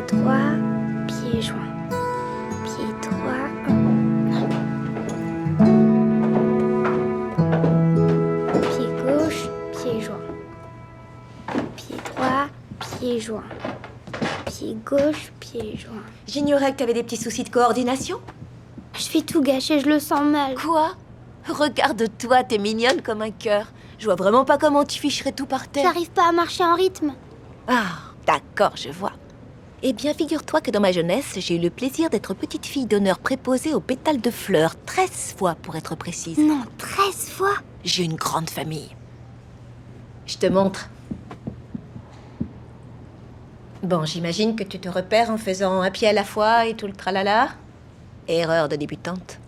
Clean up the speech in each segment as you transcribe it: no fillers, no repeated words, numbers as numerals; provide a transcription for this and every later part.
droit, pied joint. Pied droit. Pied gauche, pied joint. Pied droit, pied joint. Pied gauche, pied joint. J'ignorais que t'avais des petits soucis de coordination. Je vais tout gâcher, je le sens mal. Quoi? Regarde-toi, t'es mignonne comme un cœur. Je vois vraiment pas comment tu ficherais tout par terre. J'arrive pas à marcher en rythme. Ah, d'accord, je vois. Eh bien, figure-toi que dans ma jeunesse, j'ai eu le plaisir d'être petite fille d'honneur préposée aux pétales de fleurs, 13 fois pour être précise. Non, 13 fois. J'ai une grande famille. Je te montre. Bon, j'imagine que tu te repères en faisant un pied à la fois et tout le tralala. Erreur de débutante.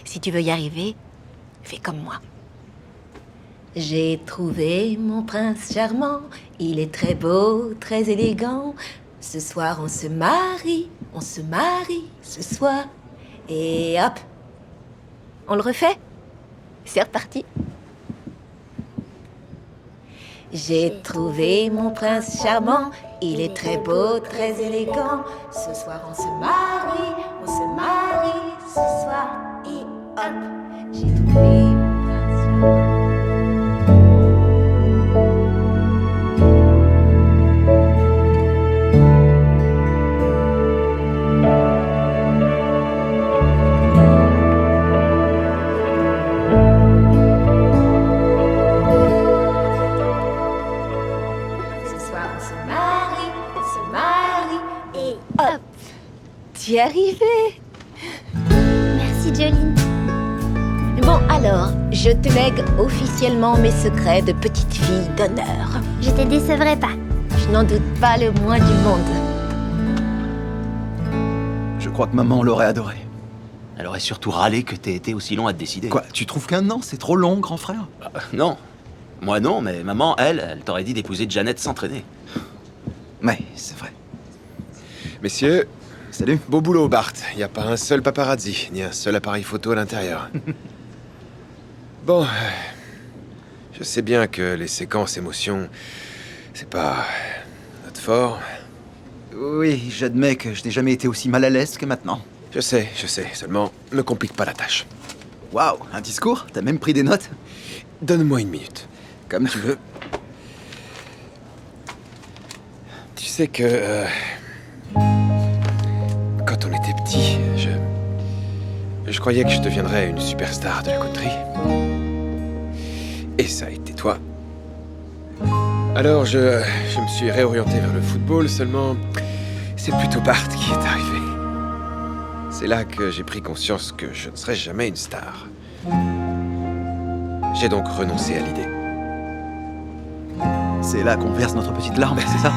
Si tu veux y arriver, fais comme moi. J'ai trouvé mon prince charmant. Il est très beau, très élégant. Ce soir, on se marie ce soir. Et hop, on le refait. C'est reparti. J'ai trouvé mon prince charmant. Il est très beau, très élégant. Ce soir, on se marie ce soir. Et hop, j'ai trouvé mon prince charmant. T'y es arrivée. Merci, Jolene. Bon, alors, je te lègue officiellement mes secrets de petite fille d'honneur. Je te décevrai pas. Je n'en doute pas le moins du monde. Je crois que maman l'aurait adoré. Elle aurait surtout râlé que t'aies été aussi long à te décider. Quoi, tu trouves qu'un an, c'est trop long, grand frère? Non. Moi non, mais maman, elle t'aurait dit d'épouser Janet sans traîner. Ouais, c'est vrai. Messieurs, Salut. beau boulot, Bart. Y a pas un seul paparazzi, ni un seul appareil photo à l'intérieur. Bon, je sais bien que les séquences émotions, c'est pas notre fort. Oui, j'admets que je n'ai jamais été aussi mal à l'aise que maintenant. Je sais, seulement ne complique pas la tâche. Waouh, un discours? T'as même pris des notes? Donne-moi une minute. Comme tu veux. Tu sais que... quand on était petit, je croyais que je deviendrais une superstar de la country. Et ça a été toi. Alors je me suis réorienté vers le football, seulement c'est plutôt Bart qui est arrivé. C'est là que j'ai pris conscience que je ne serais jamais une star. J'ai donc renoncé à l'idée. C'est là qu'on verse notre petite larme, c'est ça?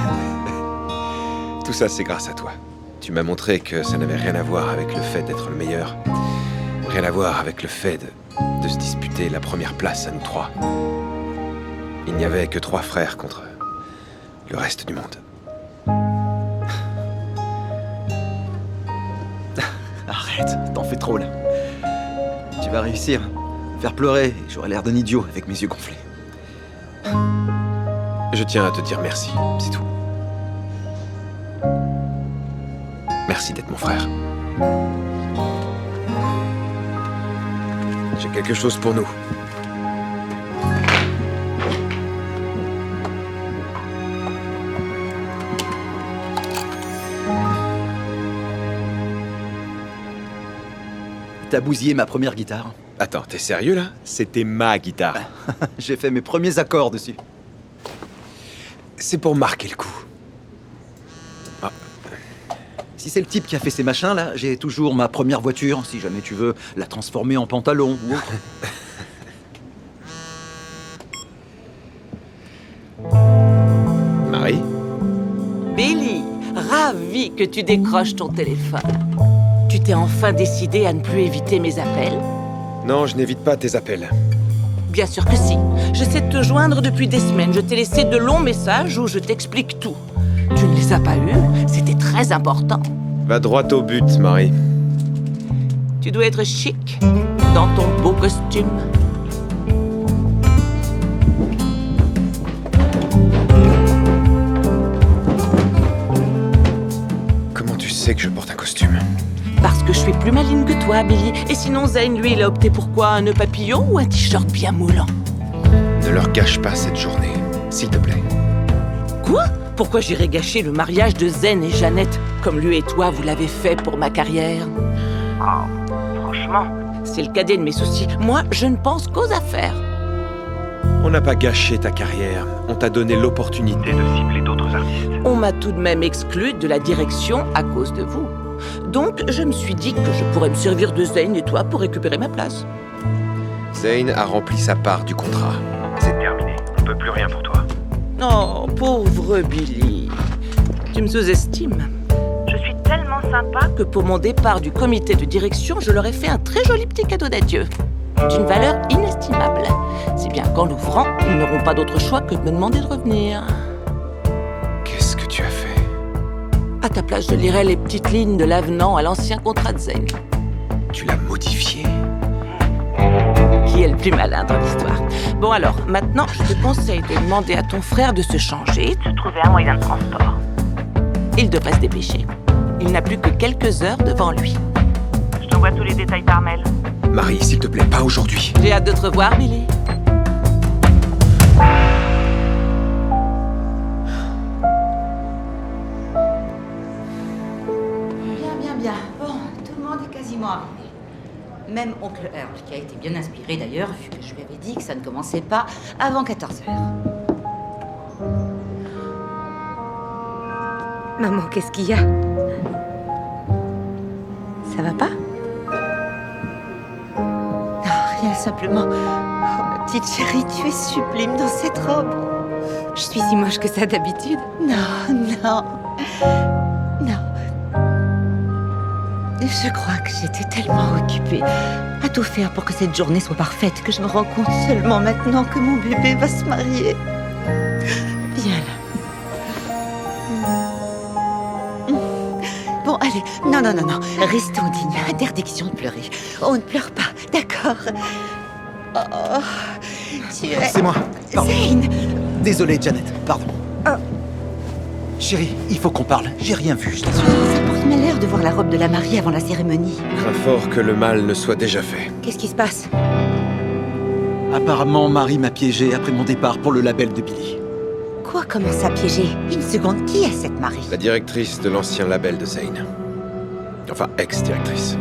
Tout ça, c'est grâce à toi. Tu m'as montré que ça n'avait rien à voir avec le fait d'être le meilleur. Rien à voir avec le fait de se disputer la première place à nous trois. Il n'y avait que 3 frères contre le reste du monde. Arrête, t'en fais trop là. Tu vas réussir. Me faire pleurer, et j'aurai l'air d'un idiot avec mes yeux gonflés. Je tiens à te dire merci, c'est tout. Merci d'être mon frère. J'ai quelque chose pour nous. T'as bousillé ma première guitare. Attends, t'es sérieux là? C'était ma guitare. J'ai fait mes premiers accords dessus. C'est pour marquer le coup. Si c'est le type qui a fait ces machins là, j'ai toujours ma première voiture, si jamais tu veux la transformer en pantalon ou autre. Marie? Billy, ravi que tu décroches ton téléphone. Tu t'es enfin décidé à ne plus éviter mes appels? Non, je n'évite pas tes appels. Bien sûr que si. J'essaie de te joindre depuis des semaines. Je t'ai laissé de longs messages où je t'explique tout. Tu ne les as pas eus? C'était très important. Va droit au but, Marie. Tu dois être chic dans ton beau costume. sais que je porte un costume? Parce que je suis plus maligne que toi, Billy. Et sinon, Zane, lui, il a opté pour quoi? Un nœud papillon ou un t-shirt bien moulant? Ne leur gâche pas cette journée, s'il te plaît. Quoi? Pourquoi j'irais gâcher le mariage de Zane et Jeannette, comme lui et toi, vous l'avez fait pour ma carrière? Oh, franchement, c'est le cadet de mes soucis. Moi, je ne pense qu'aux affaires. On n'a pas gâché ta carrière, on t'a donné l'opportunité de cibler d'autres artistes. On m'a tout de même exclue de la direction à cause de vous. Donc, je me suis dit que je pourrais me servir de Zane et toi pour récupérer ma place. Zane a rempli sa part du contrat. C'est terminé, on peut plus rien pour toi. Oh, pauvre Billy. Tu me sous-estimes. Je suis tellement sympa que pour mon départ du comité de direction, je leur ai fait un très joli petit cadeau d'adieu. D'une valeur inestimable. Si bien qu'en l'ouvrant, ils n'auront pas d'autre choix que de me demander de revenir. Qu'est-ce que tu as fait? À ta place, je lirai les petites lignes de l'avenant à l'ancien contrat de Zane. Tu l'as modifié. Qui est le plus malin dans l'histoire? Bon alors, maintenant, je te conseille de demander à ton frère de se changer, de trouver un moyen de transport. Il devrait se dépêcher. Il n'a plus que quelques heures devant lui. Je t'envoie tous les détails par mail. Marie, s'il te plaît, pas aujourd'hui. J'ai hâte de te revoir, Billy. Bien. Bon, tout le monde est quasiment arrivé. Même oncle Earl, qui a été bien inspiré d'ailleurs, vu que je lui avais dit que ça ne commençait pas avant 14h. Maman, qu'est-ce qu'il y a? Ça va pas? Non, rien, simplement. Oh, ma petite chérie, tu es sublime dans cette robe. Je suis si moche que ça d'habitude. Non. Je crois que j'étais tellement occupée à tout faire pour que cette journée soit parfaite que je me rends compte seulement maintenant que mon bébé va se marier. Viens là. Bon, allez, non. Restons dignes. Interdiction de pleurer. On ne pleure pas, d'accord? Oh, tu es... C'est moi. Pardon. Zane! Désolé, Janet. Pardon. Chérie, il faut qu'on parle. J'ai rien vu, je t'assure. Ça porte malheur de voir la robe de la mariée avant la cérémonie. Crains fort que le mal ne soit déjà fait. Qu'est-ce qui se passe? Apparemment, Marie m'a piégé après mon départ pour le label de Billy. Quoi, comment ça piégé? Une seconde, qui est cette Marie? La directrice de l'ancien label de Zane. Enfin, ex-directrice.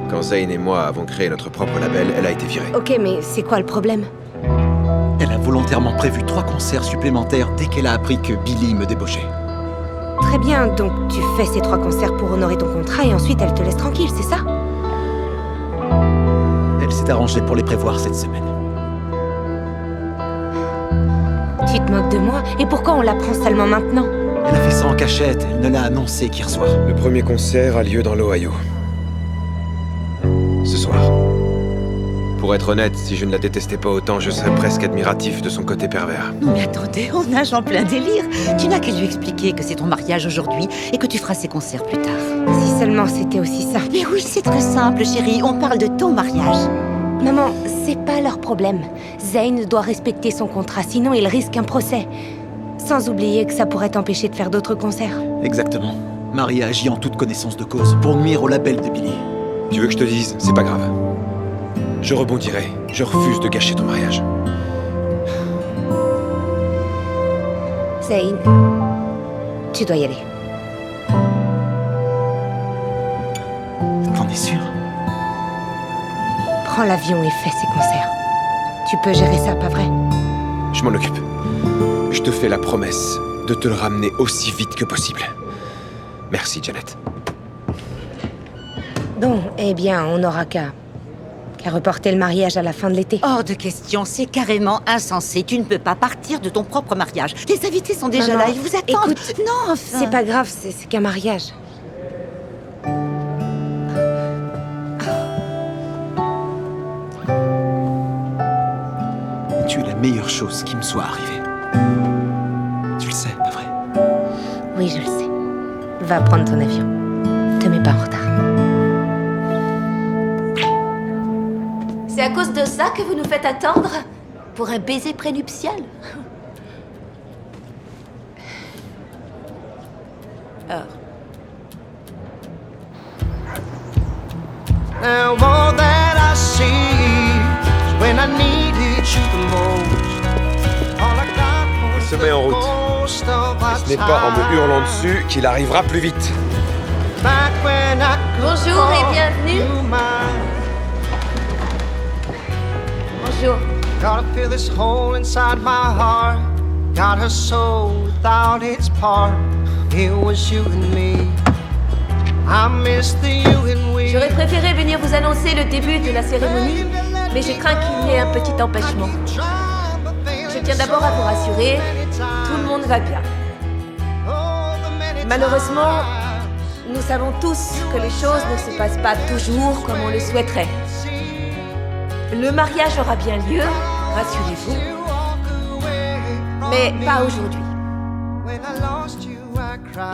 Quand Zane et moi avons créé notre propre label, elle a été virée. Ok, mais c'est quoi le problème? Elle a volontairement prévu 3 concerts supplémentaires dès qu'elle a appris que Billy me débauchait. Très bien, donc tu fais ces 3 concerts pour honorer ton contrat et ensuite elle te laisse tranquille, c'est ça? Elle s'est arrangée pour les prévoir cette semaine. Tu te moques de moi? Et pourquoi on l'apprend seulement maintenant? Elle a fait ça en cachette, elle ne l'a annoncé qu'hier soir. Le premier concert a lieu dans l'Ohio. Ce soir. Pour être honnête, si je ne la détestais pas autant, je serais presque admiratif de son côté pervers. Non mais attendez, on nage en plein délire. Tu n'as qu'à lui expliquer que c'est ton mariage aujourd'hui et que tu feras ses concerts plus tard. Si seulement c'était aussi ça. Mais oui, c'est très simple, chérie. On parle de ton mariage. Maman, c'est pas leur problème. Zane doit respecter son contrat, sinon il risque un procès. Sans oublier que ça pourrait t'empêcher de faire d'autres concerts. Exactement. Marie a agi en toute connaissance de cause pour nuire au label de Billy. Tu veux que je te dise? C'est pas grave. Je rebondirai. Je refuse de gâcher ton mariage. Zane, tu dois y aller. T'en es sûr? Prends l'avion et fais ces concerts. Tu peux gérer ça, pas vrai? Je m'en occupe. Je te fais la promesse de te le ramener aussi vite que possible. Merci, Janet. Bon, eh bien, on n'aura qu'à reporter le mariage à la fin de l'été. Hors de question, c'est carrément insensé. Tu ne peux pas partir de ton propre mariage. Les invités sont déjà Maman, là, ils vous attendent. écoute, non, enfin... C'est pas grave, c'est qu'un mariage. Tu es la meilleure chose qui me soit arrivée. Tu le sais, pas vrai? Oui, je le sais. Va prendre ton avion. Te mets pas en retard. C'est à cause de ça que vous nous faites attendre? Pour un baiser prénuptial? Now all that I see is when I needed you the most. All I got was Se met en route. the ghost of our Ce n'est pas en me time. hurlant dessus qu'il arrivera plus vite. Back when I could Bonjour et call bienvenue. you mine. Bonjour. Gotta feel this hole inside my heart. Got her soul without its part. It was you and me. I miss the you and we. J'aurais préféré venir vous annoncer le début de la cérémonie, mais je crains qu'il y ait un petit empêchement. Je tiens d'abord à vous rassurer, tout le monde va bien. Malheureusement, nous savons tous que les choses ne se passent pas toujours comme on le souhaiterait. Le mariage aura bien lieu, rassurez-vous, mais pas aujourd'hui.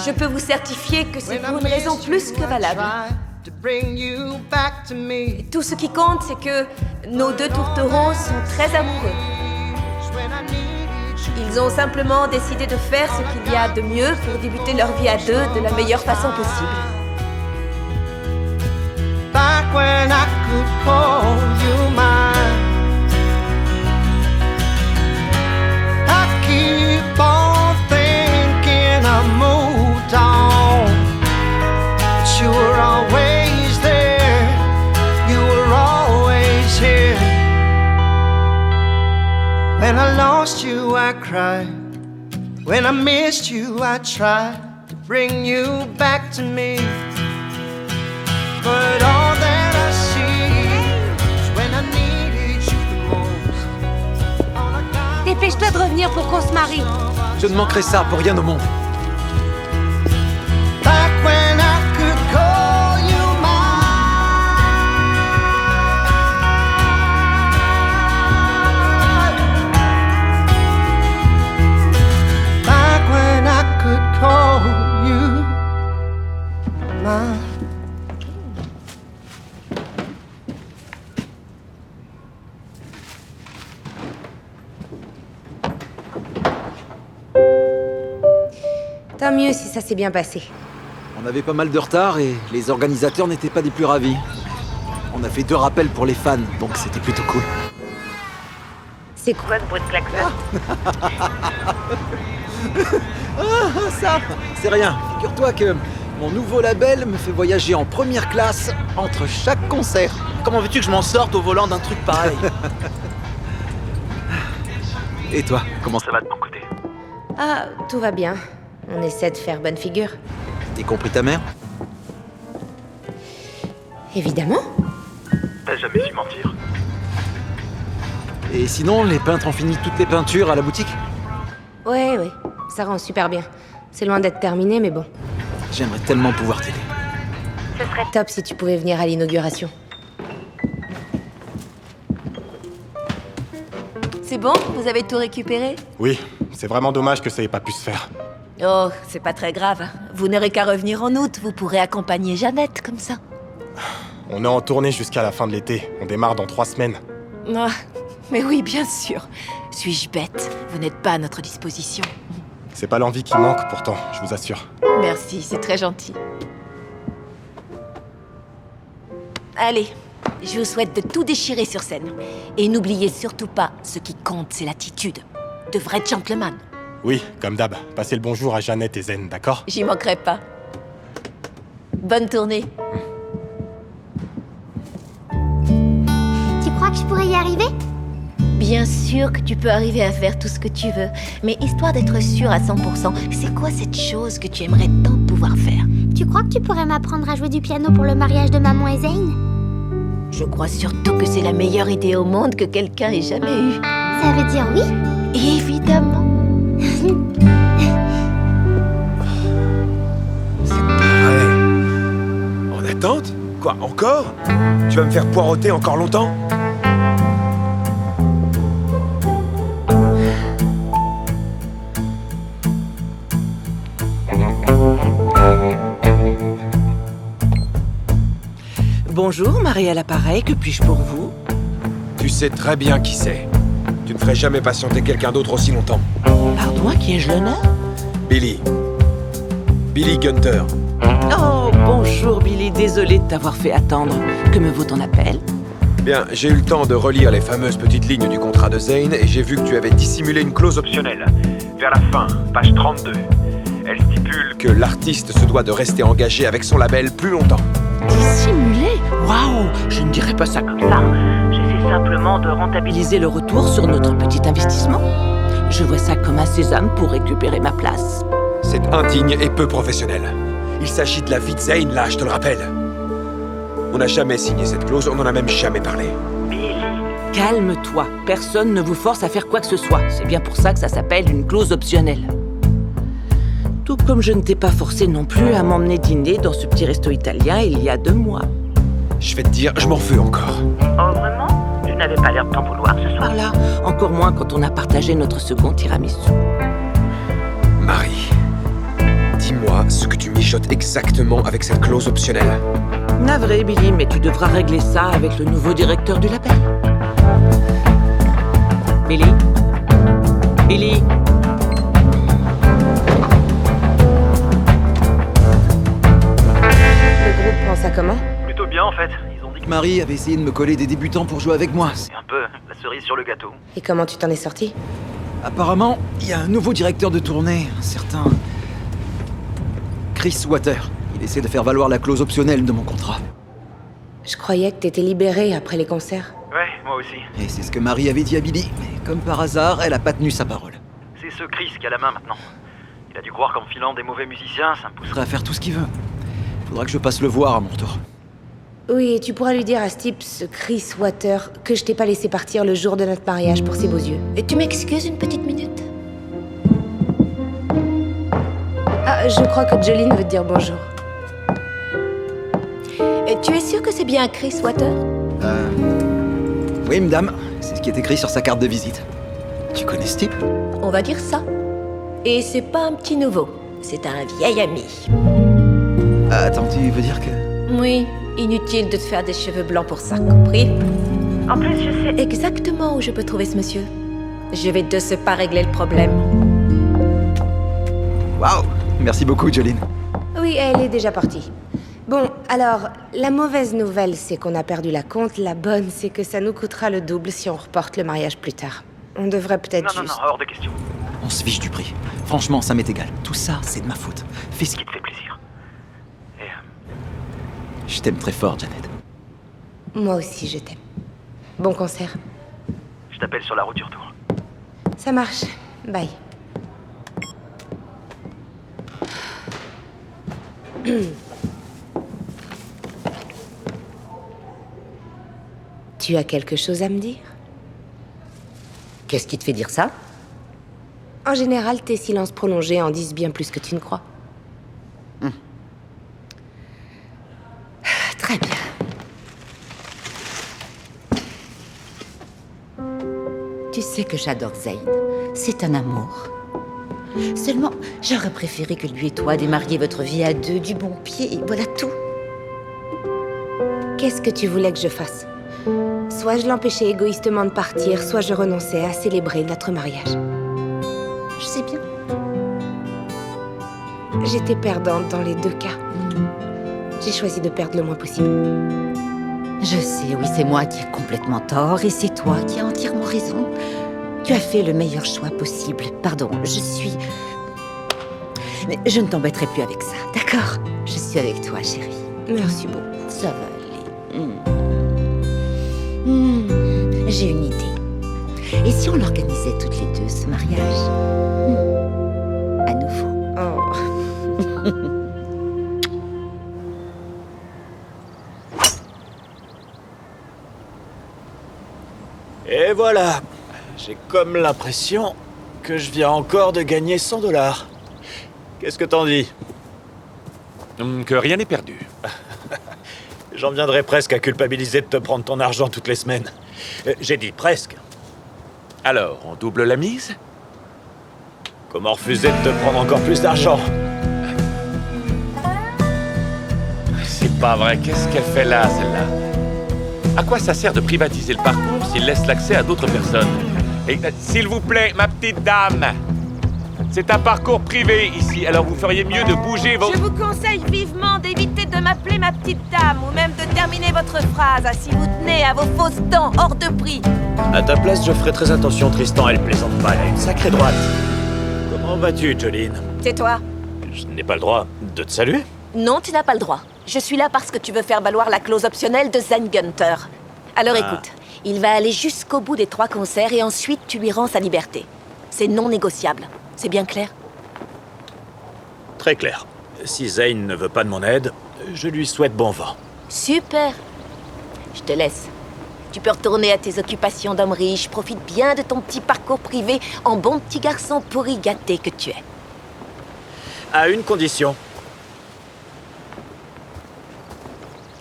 Je peux vous certifier que c'est pour une raison plus que valable. Et tout ce qui compte, c'est que nos deux tourterons sont très amoureux. Ils ont simplement décidé de faire ce qu'il y a de mieux pour débuter leur vie à deux de la meilleure façon possible. Back when I could call you mine. I keep on thinking I moved on, but you were always there. You were always here. When I lost you, I cried. When I missed you, I tried to bring you back to me. But all that I see is when I needed you the most. All I got Dépêche-toi de revenir pour qu'on se marie. Je ne manquerai ça pour rien au monde. back when I could call you mine. Back when I could call you mine. Tant mieux si ça s'est bien passé. On avait pas mal de retard et les organisateurs n'étaient pas des plus ravis. On a fait 2 rappels pour les fans, donc c'était plutôt cool. C'est quoi ce bruit de klaxon? Ça, c'est rien. Figure-toi que mon nouveau label me fait voyager en première classe entre chaque concert. Comment veux-tu que je m'en sorte au volant d'un truc pareil? Et toi, comment ça va de ton côté? Ah, tout va bien. On essaie de faire bonne figure. Y compris ta mère? Évidemment. T'as jamais su mentir. Et sinon, les peintres ont fini toutes les peintures à la boutique? Ouais, ça rend super bien. C'est loin d'être terminé, mais bon. J'aimerais tellement pouvoir t'aider. Ce serait top si tu pouvais venir à l'inauguration. C'est bon? Vous avez tout récupéré? Oui, c'est vraiment dommage que ça ait pas pu se faire. Oh, c'est pas très grave. Vous n'aurez qu'à revenir en août, vous pourrez accompagner Jeannette comme ça. On est en tournée jusqu'à la fin de l'été. On démarre dans 3 semaines. Ah, mais oui, bien sûr. Suis-je bête? Vous n'êtes pas à notre disposition. C'est pas l'envie qui manque pourtant, je vous assure. Merci, c'est très gentil. Allez, je vous souhaite de tout déchirer sur scène. Et n'oubliez surtout pas, ce qui compte, c'est l'attitude. De vrai gentleman. Oui, comme d'hab. Passez le bonjour à Jeannette et Zen, d'accord? J'y manquerai pas. Bonne tournée. Tu crois que je pourrais y arriver? Bien sûr que tu peux arriver à faire tout ce que tu veux, mais histoire d'être sûr à 100%, c'est quoi cette chose que tu aimerais tant pouvoir faire? Tu crois que tu pourrais m'apprendre à jouer du piano pour le mariage de maman et Zane? Je crois surtout que c'est la meilleure idée au monde que quelqu'un ait jamais eue. Ça veut dire oui? Évidemment. En attente? Quoi, encore? Tu vas me faire poireauter encore longtemps? Bonjour, Marie à l'appareil, que puis-je pour vous? Tu sais très bien qui c'est. Tu ne ferais jamais patienter quelqu'un d'autre aussi longtemps. Pardon, à qui ai-je l'honneur? Billy. Billy Gunter. Oh, bonjour Billy, désolé de t'avoir fait attendre. Que me vaut ton appel? Bien, j'ai eu le temps de relire les fameuses petites lignes du contrat de Zane et j'ai vu que tu avais dissimulé une clause optionnelle. Vers la fin, page 32. Elle stipule que l'artiste se doit de rester engagé avec son label plus longtemps. Dissimulé? Waouh, je ne dirais pas ça comme ça. J'essaie simplement de rentabiliser le retour sur notre petit investissement. Je vois ça comme un sésame pour récupérer ma place. C'est indigne et peu professionnel. Il s'agit de la vie de Zane, là, je te le rappelle. On n'a jamais signé cette clause, on n'en a même jamais parlé. Billy, calme-toi. Personne ne vous force à faire quoi que ce soit. C'est bien pour ça que ça s'appelle une clause optionnelle. Tout comme je ne t'ai pas forcé non plus à m'emmener dîner dans ce petit resto italien il y a 2 mois. Je vais te dire, je m'en veux encore. Oh, vraiment? Tu n'avais pas l'air de t'en vouloir ce soir-là. Encore moins quand on a partagé notre second tiramisu. Marie, dis-moi ce que tu mijotes exactement avec cette clause optionnelle. Navré, Billy, mais tu devras régler ça avec le nouveau directeur du label. Billy? Billy? Le groupe prend ça comment? Plutôt bien en fait. Ils ont dit que Marie avait essayé de me coller des débutants pour jouer avec moi. c'est un peu la cerise sur le gâteau. Et comment tu t'en es sorti? Apparemment, il y a un nouveau directeur de tournée, un certain... Chris Water. Il essaie de faire valoir la clause optionnelle de mon contrat. Je croyais que t'étais libéré après les concerts. Ouais, moi aussi. Et c'est ce que Marie avait dit à Billy, mais comme par hasard, elle a pas tenu sa parole. C'est ce Chris qui a la main maintenant. Il a dû croire qu'en filant des mauvais musiciens, ça me pousserait. Prêt à faire tout ce qu'il veut. Faudra que je passe le voir à mon tour. Oui, et tu pourras lui dire à Stipe, ce Chris Water, que je t'ai pas laissé partir le jour de notre mariage pour ses beaux yeux. Et tu m'excuses une petite minute? Ah, je crois que Jolene veut te dire bonjour. Et tu es sûr que c'est bien Chris Water? Oui, madame. C'est ce qui est écrit sur sa carte de visite. Tu connais ce type? On va dire ça. Et c'est pas un petit nouveau, c'est un vieil ami. Attends, tu veux dire que... Oui, inutile de te faire des cheveux blancs pour ça, compris? En plus, je sais exactement où je peux trouver ce monsieur. Je vais de ce pas régler le problème. Waouh! Merci beaucoup, Jolene. Oui, elle est déjà partie. Bon, alors, la mauvaise nouvelle, c'est qu'on a perdu la compte. La bonne, c'est que ça nous coûtera le double si on reporte le mariage plus tard. On devrait peut-être Non, juste... hors de question. On se fiche du prix. Franchement, ça m'est égal. Tout ça, c'est de ma faute. Fais ce Qui te fait plaisir. Et Je t'aime très fort, Janet. Moi aussi, je t'aime. Bon concert. je t'appelle sur la route du retour. Ça marche. Bye. Tu as quelque chose à me dire? Qu'est-ce qui te fait dire ça? En général, tes silences prolongés en disent bien plus que tu ne crois. Très bien. Tu sais que j'adore Zane. C'est un amour. Seulement, j'aurais préféré que lui et toi démarriez votre vie à deux du bon pied, et voilà tout. Qu'est-ce que tu voulais que je fasse? Soit je l'empêchais égoïstement de partir, soit je renonçais à célébrer notre mariage. Je sais bien. J'étais perdante dans les deux cas. J'ai choisi de perdre le moins possible. Je sais, oui, c'est moi qui ai complètement tort, et c'est toi qui as entièrement raison. Tu as fait le meilleur choix possible. Pardon, Mais je ne t'embêterai plus avec ça, d'accord? Je suis avec toi, chérie. Merci beaucoup. Ça va aller. J'ai une idée. Et si on l'organisait toutes les deux, ce mariage? À nouveau. Oh. Et voilà. J'ai comme l'impression que je viens encore de gagner 100 $. Qu'est-ce que t'en dis? Que rien n'est perdu. J'en viendrais presque à culpabiliser de te prendre ton argent toutes les semaines. J'ai dit presque. Alors, on double la mise? Comment refuser de te prendre encore plus d'argent? C'est pas vrai, qu'est-ce qu'elle fait là, celle-là? À quoi ça sert de privatiser le parcours s'il laisse l'accès à d'autres personnes? Et s'il vous plaît, ma petite dame, C'est un parcours privé ici, alors vous feriez mieux de bouger vos... Je vous conseille vivement d'éviter de m'appeler ma petite dame ou même de terminer votre phrase si vous tenez à vos fausses dents hors de prix. À ta place, je ferai très attention, Tristan, elle plaisante pas, elle a une sacrée droite. Comment vas-tu, Jolene? Tais-toi. Je n'ai pas le droit de te saluer? Non, tu n'as pas le droit. Je suis là parce que tu veux faire valoir la clause optionnelle de Zen Gunter. Alors écoute, il va aller jusqu'au bout des 3 concerts et ensuite tu lui rends sa liberté. C'est non négociable. C'est bien clair? Très clair. Si Zane ne veut pas de mon aide, je lui souhaite bon vent. Super. Je te laisse. Tu peux retourner à tes occupations d'homme riche. Profite bien de ton petit parcours privé en bon petit garçon pourri gâté que tu es. À une condition.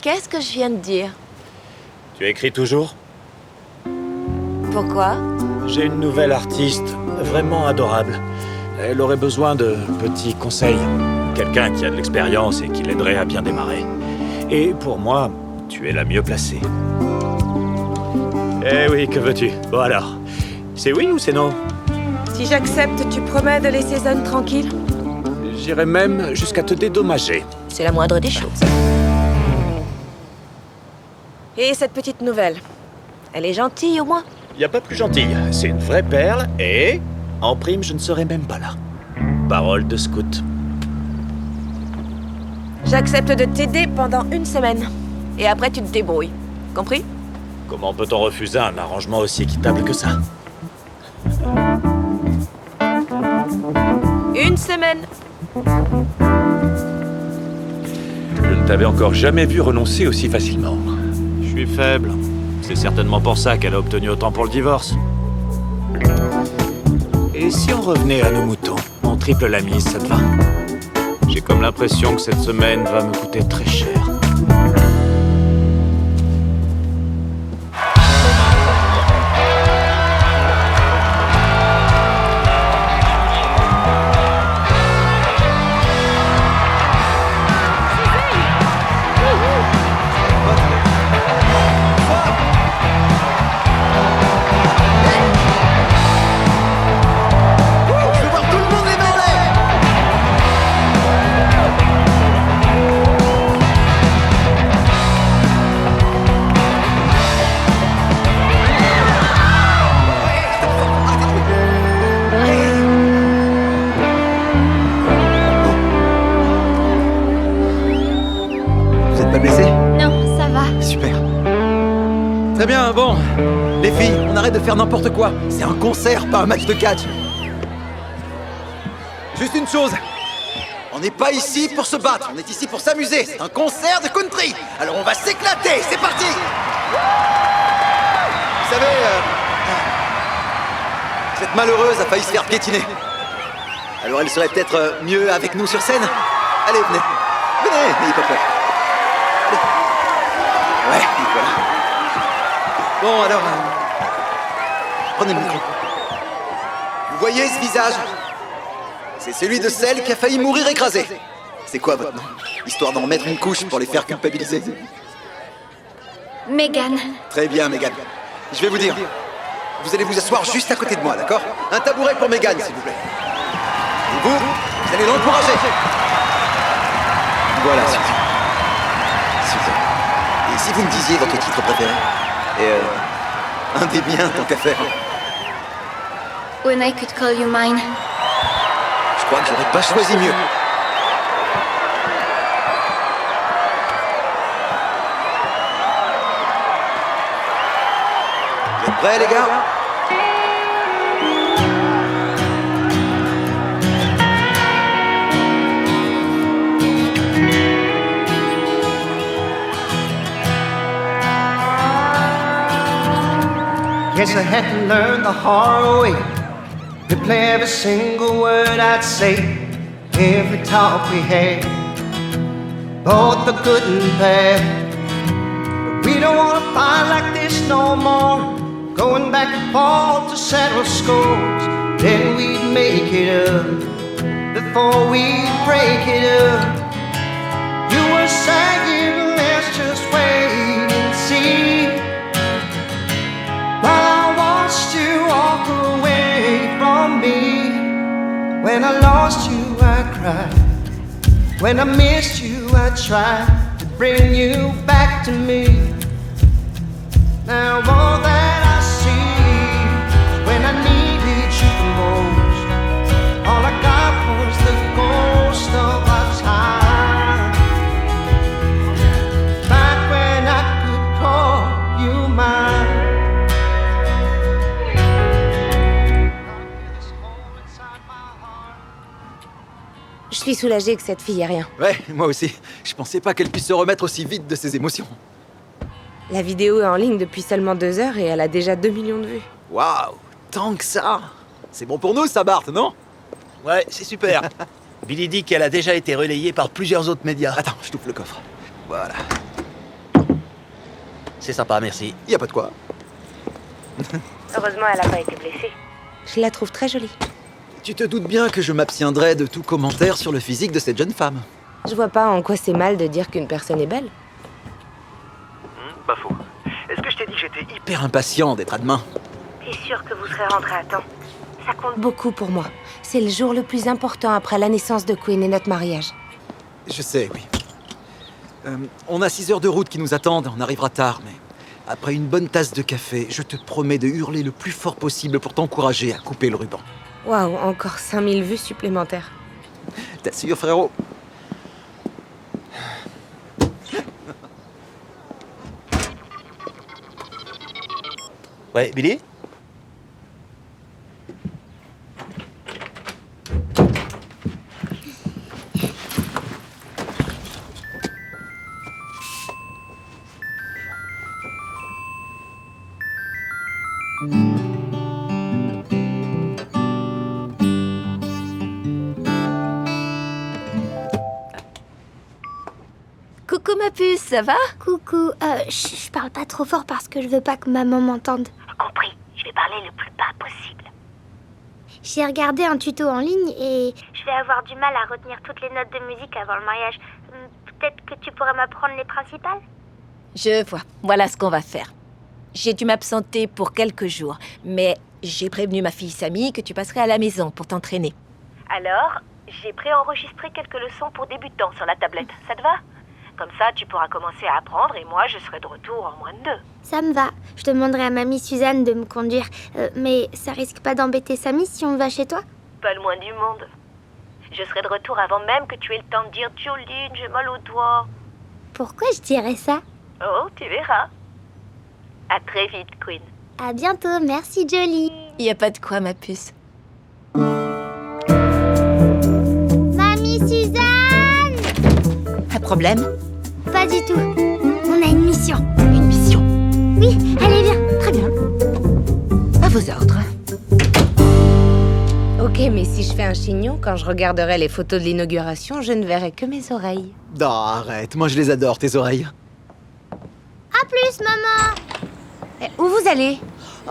Qu'est-ce que je viens de dire? Tu écris toujours? Pourquoi? J'ai une nouvelle artiste, vraiment adorable. Elle aurait besoin de petits conseils. Quelqu'un qui a de l'expérience et qui l'aiderait à bien démarrer. Et pour moi, tu es la mieux placée. Eh oui, que veux-tu? Bon alors, c'est oui ou c'est non? Si j'accepte, tu promets de laisser Zen tranquille? J'irai même jusqu'à te dédommager. C'est la moindre des choses. Et cette petite nouvelle, elle est gentille au moins? Y a pas plus gentille. C'est une vraie perle et, en prime, je ne serai même pas là. Parole de scout. J'accepte de t'aider pendant 1 semaine. Et après, tu te débrouilles. Compris? Comment peut-on refuser un arrangement aussi équitable que ça? 1 semaine. Je ne t'avais encore jamais vu renoncer aussi facilement. Je suis faible. C'est certainement pour ça qu'elle a obtenu autant pour le divorce. Et si on revenait à nos moutons? On triple la mise, ça te va? J'ai comme l'impression que cette semaine va me coûter très cher. Très bien, bon. Les filles, on arrête de faire n'importe quoi. C'est un concert, pas un match de catch. Juste une chose. On n'est pas ici pour se battre, on est ici pour s'amuser. C'est un concert de country. Alors on va s'éclater, c'est parti. Vous savez, cette malheureuse a failli se faire piétiner. Alors elle serait peut-être mieux avec nous sur scène. Allez, venez. Venez, n'ayez pas peur. Ouais, et voilà. Bon, alors... prenez le micro. Vous voyez ce visage? C'est celui de celle qui a failli mourir écrasée. C'est quoi votre nom? Histoire d'en mettre une couche pour les faire culpabiliser. Megan. Très bien, Megan. Je vais vous dire. Vous allez vous asseoir juste à côté de moi, d'accord? Un tabouret pour Megan, s'il vous plaît. Et vous allez l'encourager. Voilà, super. Super. Et si vous me disiez votre titre préféré? Et un des miens, tant qu'à faire. When I Could Call You Mine. Je crois que j'aurais pas choisi mieux. Vous êtes prêts, les gars? Guess I had to learn the hard way. Replay every single word I'd say, every talk we had, both the good and bad. But we don't wanna fight like this no more. Going back and forth to settle scores. Then we'd make it up before we break it up. You were saying, let's just wait and see. While I watched you walk away from me, When I lost you, I cried. When I missed you, I tried to bring you back to me. Now all that I see is when I needed you the most. All I got was the ghost of our time. Back when I could call you mine. Je suis soulagée que cette fille ait rien. Ouais, moi aussi. Je pensais pas qu'elle puisse se remettre aussi vite de ses émotions. La vidéo est en ligne depuis seulement 2 heures et elle a déjà 2 millions de vues. Waouh, tant que ça. C'est bon pour nous, ça, Bart, non? Ouais, c'est super. Billy dit qu'elle a déjà été relayée par plusieurs autres médias. Attends, je t'ouvre le coffre. Voilà. C'est sympa, merci. Y a pas de quoi. Heureusement, elle a pas été blessée. Je la trouve très jolie. Tu te doutes bien que je m'abstiendrai de tout commentaire sur le physique de cette jeune femme. Je vois pas en quoi c'est mal de dire qu'une personne est belle. Pas faux. Est-ce que je t'ai dit que j'étais Hyper impatient d'être à demain. T'es sûr que vous serez rentré à temps? Ça compte beaucoup pour moi. C'est le jour le plus important après la naissance de Quinn et notre mariage. Je sais, oui. On a 6 heures de route qui nous attendent, on arrivera tard, mais après une bonne tasse de café, je te promets de hurler le plus fort possible pour t'encourager à couper le ruban. Waouh, encore 5000 vues supplémentaires. T'assures, frérot? Ouais, Billy? Coucou ma puce, ça va? Coucou, je parle pas trop fort parce que je veux pas que maman m'entende. Compris, je vais parler le plus bas possible. J'ai regardé un tuto en ligne et je vais avoir du mal à retenir toutes les notes de musique avant le mariage. Peut-être que tu pourrais m'apprendre les principales? Je vois, voilà ce qu'on va faire. J'ai dû m'absenter pour quelques jours, mais j'ai prévenu ma fille Samy que tu passerais à la maison pour t'entraîner. Alors, j'ai préenregistré quelques leçons pour débutants sur la tablette, ça te va? Comme ça, tu pourras commencer à apprendre et moi, je serai de retour en moins de 2. Ça me va. Je demanderai à mamie Suzanne de me conduire. Mais ça risque pas d'embêter Samy si on va chez toi? Pas le moins du monde. Je serai de retour avant même que tu aies le temps de dire « Jolene, j'ai mal au doigt ». Pourquoi je dirais ça? Oh, tu verras. À très vite, Quinn. À bientôt, merci Jolie. Y a pas de quoi, ma puce. Mamie Suzanne! Un problème? Pas du tout. On a une mission. Une mission? Oui, allez, viens. Très bien. À vos ordres. Ok, mais si je fais un chignon, quand je regarderai les photos de l'inauguration, je ne verrai que mes oreilles. Non, arrête, moi je les adore, tes oreilles. À plus, maman. Où vous allez?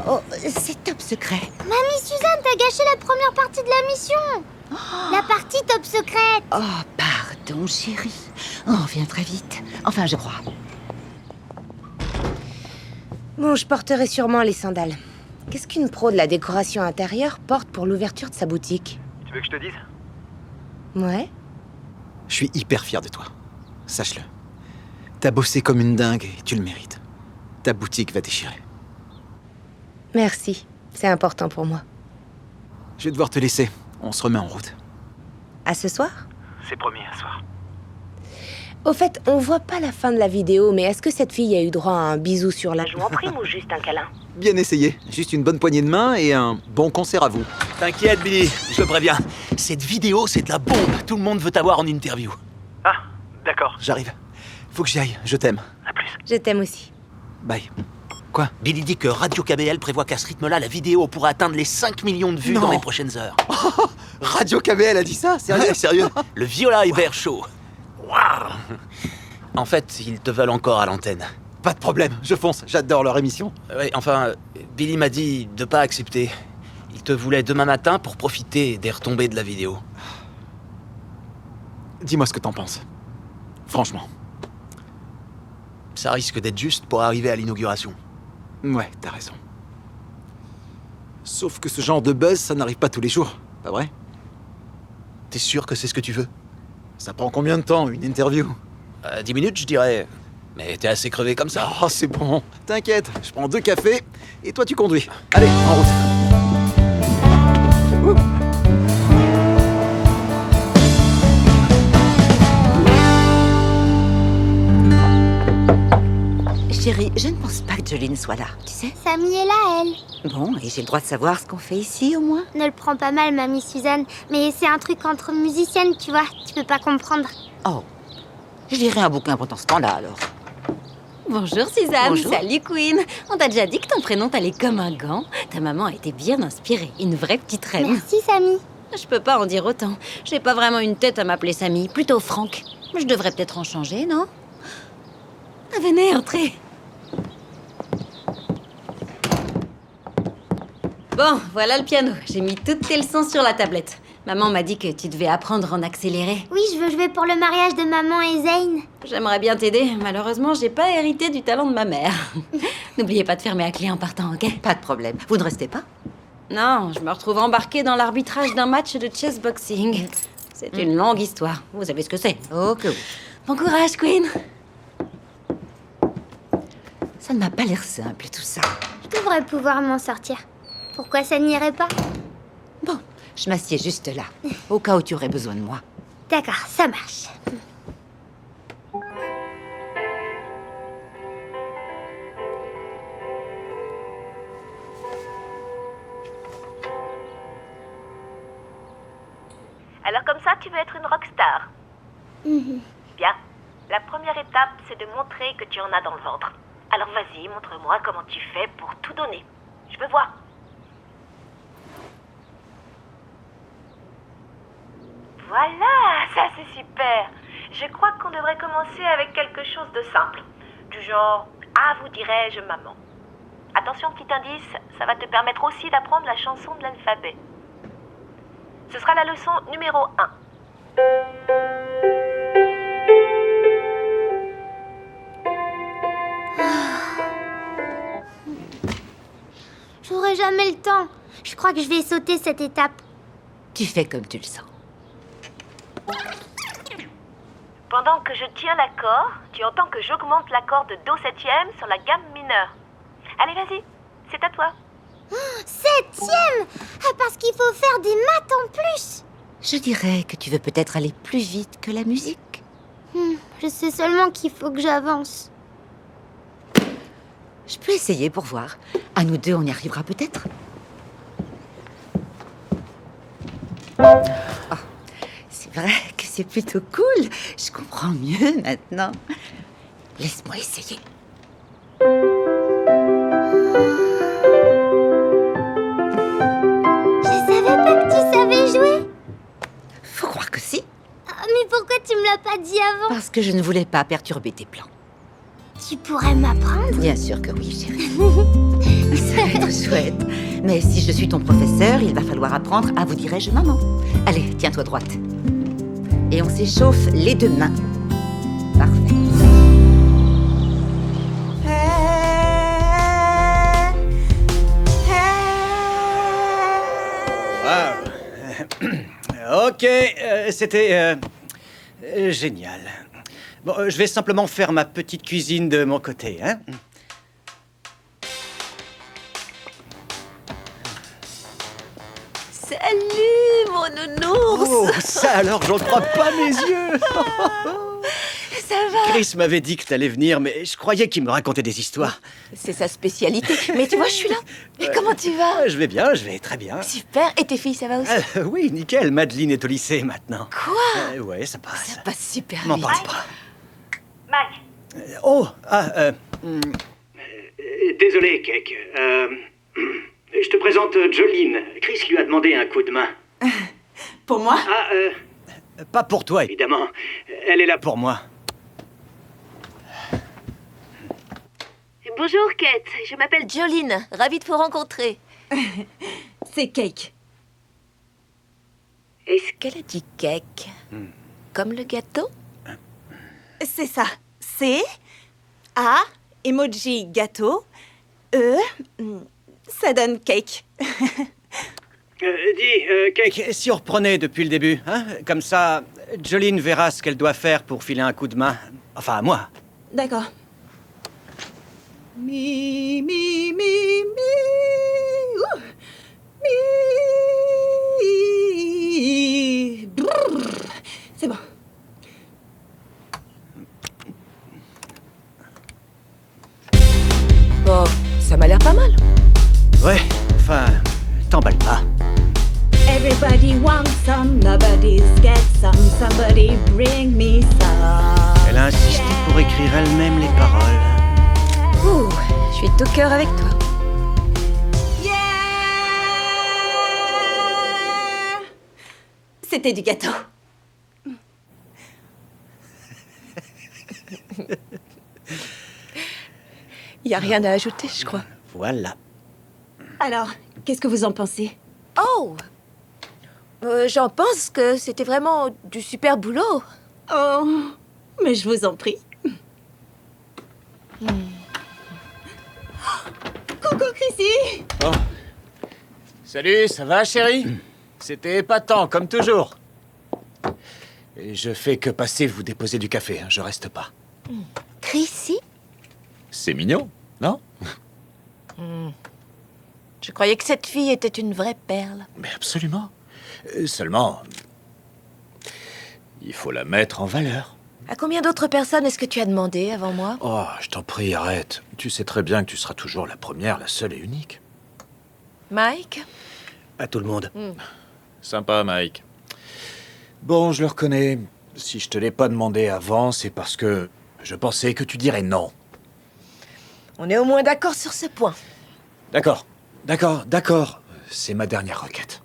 Oh, c'est top secret. Mamie Suzanne, t'as gâché la première partie de la mission. La partie top secrète. Oh, pardon, chérie. On revient très vite. Enfin, je crois. Bon, je porterai sûrement les sandales. Qu'est-ce qu'une pro de la décoration intérieure porte pour l'ouverture de sa boutique? Tu veux que je te dise? Ouais. Je suis hyper fier de toi. Sache-le. T'as bossé comme une dingue et tu le mérites. Ta boutique va déchirer. Merci. C'est important pour moi. Je vais devoir te laisser. On se remet en route. À ce soir? C'est promis, un soir. Au fait, on voit pas la fin de la vidéo, mais est-ce que cette fille a eu droit à un bisou sur la joue en prime ou juste un câlin? Bien essayé. Juste une bonne poignée de main et un bon concert à vous. T'inquiète, Billy, je te préviens. Cette vidéo, c'est de la bombe. Tout le monde veut t'avoir en interview. Ah, d'accord. J'arrive. Faut que j'y aille. Je t'aime. À plus. Je t'aime aussi. Bye. Quoi? Billy dit que Radio KBL prévoit qu'à ce rythme-là, la vidéo pourra atteindre les 5 millions de vues Non. dans les prochaines heures. Radio KBL a dit ça? Sérieux? Ouais, sérieux? Le Viola Hébert Show. Waouh! En fait, ils te veulent encore à l'antenne. Pas de problème, je fonce. J'adore leur émission. Ouais, enfin, Billy m'a dit de pas accepter. Il te voulait demain matin pour profiter des retombées de la vidéo. Dis-moi ce que t'en penses. Franchement. Ça risque d'être juste pour arriver à l'inauguration. Ouais, t'as raison. Sauf que ce genre de buzz, ça n'arrive pas tous les jours, pas vrai? T'es sûr que c'est ce que tu veux? Ça prend combien de temps, une interview? 10 minutes, je dirais. Mais t'es assez crevé comme ça. Oh, c'est bon. T'inquiète, je prends 2 cafés et toi tu conduis. Allez, en route. Ouh. Chérie, je ne pense pas que Jolene soit là, tu sais. Samy est là, elle. Bon, et j'ai le droit de savoir ce qu'on fait ici, au moins? Ne le prends pas mal, mamie Suzanne. Mais c'est un truc entre musiciennes, tu vois. Tu peux pas comprendre. Oh, je lirai un bouquin pendant ce temps-là, alors. Bonjour Suzanne. Bonjour. Salut Queen. On t'a déjà dit que ton prénom t'allait comme un gant. Ta maman a été bien inspirée. Une vraie petite reine. Merci, Samy. Je peux pas en dire autant. J'ai pas vraiment une tête à m'appeler Samy. Plutôt Franck. Je devrais peut-être en changer, non? Ah, venez, entrez. Bon, voilà le piano. J'ai mis toutes tes leçons sur la tablette. Maman m'a dit que tu devais apprendre en accéléré. Oui, je veux jouer pour le mariage de maman et Zayn. J'aimerais bien t'aider. Malheureusement, j'ai pas hérité du talent de ma mère. N'oubliez pas de fermer à clé en partant, ok? Pas de problème. Vous ne restez pas? Non, je me retrouve embarquée dans l'arbitrage d'un match de chess boxing. C'est une longue histoire. Vous savez ce que c'est? Oh que oui. Bon courage, Queen. Ça ne m'a pas l'air simple, tout ça. Je devrais pouvoir m'en sortir. Pourquoi ça n'irait pas? Bon, je m'assieds juste là, au cas où tu aurais besoin de moi. D'accord, ça marche. Alors comme ça, tu veux être une rockstar? Bien. La première étape, c'est de montrer que tu en as dans le ventre. Alors vas-y, montre-moi comment tu fais pour tout donner. Je veux voir. Voilà, ça c'est super. Je crois qu'on devrait commencer avec quelque chose de simple. Du genre, ah, vous dirais-je, maman. Attention, petit indice, ça va te permettre aussi d'apprendre la chanson de l'alphabet. Ce sera la leçon numéro 1. J'aurai jamais le temps. Je crois que je vais sauter cette étape. Tu fais comme tu le sens. Pendant que je tiens l'accord, tu entends que j'augmente l'accord de Do septième sur la gamme mineure. Allez, vas-y, c'est à toi. 7e! Ah, parce qu'il faut faire des maths en plus. Je dirais que tu veux peut-être aller plus vite que la musique. Je sais seulement qu'il faut que j'avance. Je peux essayer pour voir. À nous deux, on y arrivera peut-être. Oh, c'est vrai que c'est plutôt cool. Je comprends mieux maintenant. Laisse-moi essayer. Je savais pas que tu savais jouer. Faut croire que si. Ah, mais pourquoi tu me l'as pas dit avant? Parce que je ne voulais pas perturber tes plans. Tu pourrais m'apprendre? Bien sûr que oui, chérie. Ça va être chouette. Mais si je suis ton professeur, il va falloir apprendre à vous dirais-je maman. Allez, tiens-toi droite. Et on s'échauffe les deux mains. Parfait. Wow. Ok, c'était génial. Bon, je vais simplement faire ma petite cuisine de mon côté, hein. Salut, mon nounours. Oh, ça alors, j'en crois pas mes yeux. Ça va? Chris m'avait dit que t'allais venir, mais je croyais qu'il me racontait des histoires. C'est sa spécialité. Mais tu vois, je suis là. Et comment tu vas? Je vais bien, je vais très bien. Super. Et tes filles, ça va aussi? Oui, nickel. Madeleine est au lycée maintenant. Quoi? Ouais, ça passe. Ça passe super M'en vite. parle pas. Mike. Désolé, Cake. Je te présente Jolene. Chris lui a demandé un coup de main. Pour moi? Pas pour toi, évidemment. Elle est là pour moi. Bonjour, Kate. Je m'appelle Jolene. Ravie de vous rencontrer. C'est Cake. Est-ce qu'elle a dit cake? Comme le gâteau? C'est ça. C, A, emoji gâteau, E, ça donne cake. Cake, si on reprenait depuis le début, hein? Comme ça, Jolene verra ce qu'elle doit faire pour filer un coup de main. Enfin, à moi. D'accord. Mi, mi, mi, mi. Ouh. Mi. Brrr. C'est bon. Bon, ça m'a l'air pas mal. Ouais, enfin, t'emballe pas. Everybody wants some, nobody's get some. Somebody bring me some. Elle a insisté pour écrire elle-même les paroles. Ouh, je suis de tout cœur avec toi. C'était du gâteau. Y a rien à ajouter, je crois. Voilà. Alors, qu'est-ce que vous en pensez? Oh, j'en pense que c'était vraiment du super boulot. Oh, mais je vous en prie. Coucou, Chrissy. Oh. Salut, ça va, chérie? C'était épatant, comme toujours. Et je fais que passer vous déposer du café, hein, je reste pas. Chrissy? C'est mignon, non? Je croyais que cette fille était une vraie perle. Mais absolument. Seulement, il faut la mettre en valeur. À combien d'autres personnes est-ce que tu as demandé avant moi? Oh, je t'en prie, arrête. Tu sais très bien que tu seras toujours la première, la seule et unique. Mike? À tout le monde. Sympa, Mike. Bon, je le reconnais. Si je te l'ai pas demandé avant, c'est parce que je pensais que tu dirais non. On est au moins d'accord sur ce point. D'accord. C'est ma dernière requête.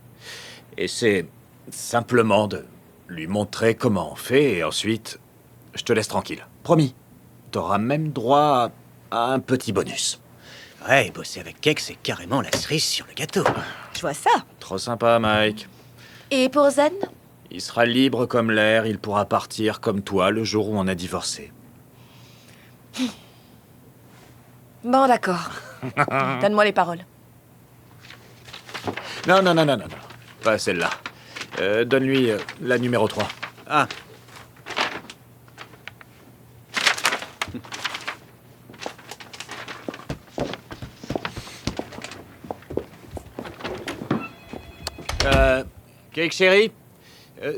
Et c'est simplement de lui montrer comment on fait et ensuite, je te laisse tranquille. Promis. T'auras même droit à un petit bonus. Ouais, bosser avec Cake, c'est carrément la cerise sur le gâteau. Je vois ça. Trop sympa, Mike. Et pour Zen? Il sera libre comme l'air, il pourra partir comme toi le jour où on a divorcé. Bon, d'accord. Donne-moi les paroles. Non. Pas celle-là. Donne-lui la numéro 3. Ah. Cake chérie,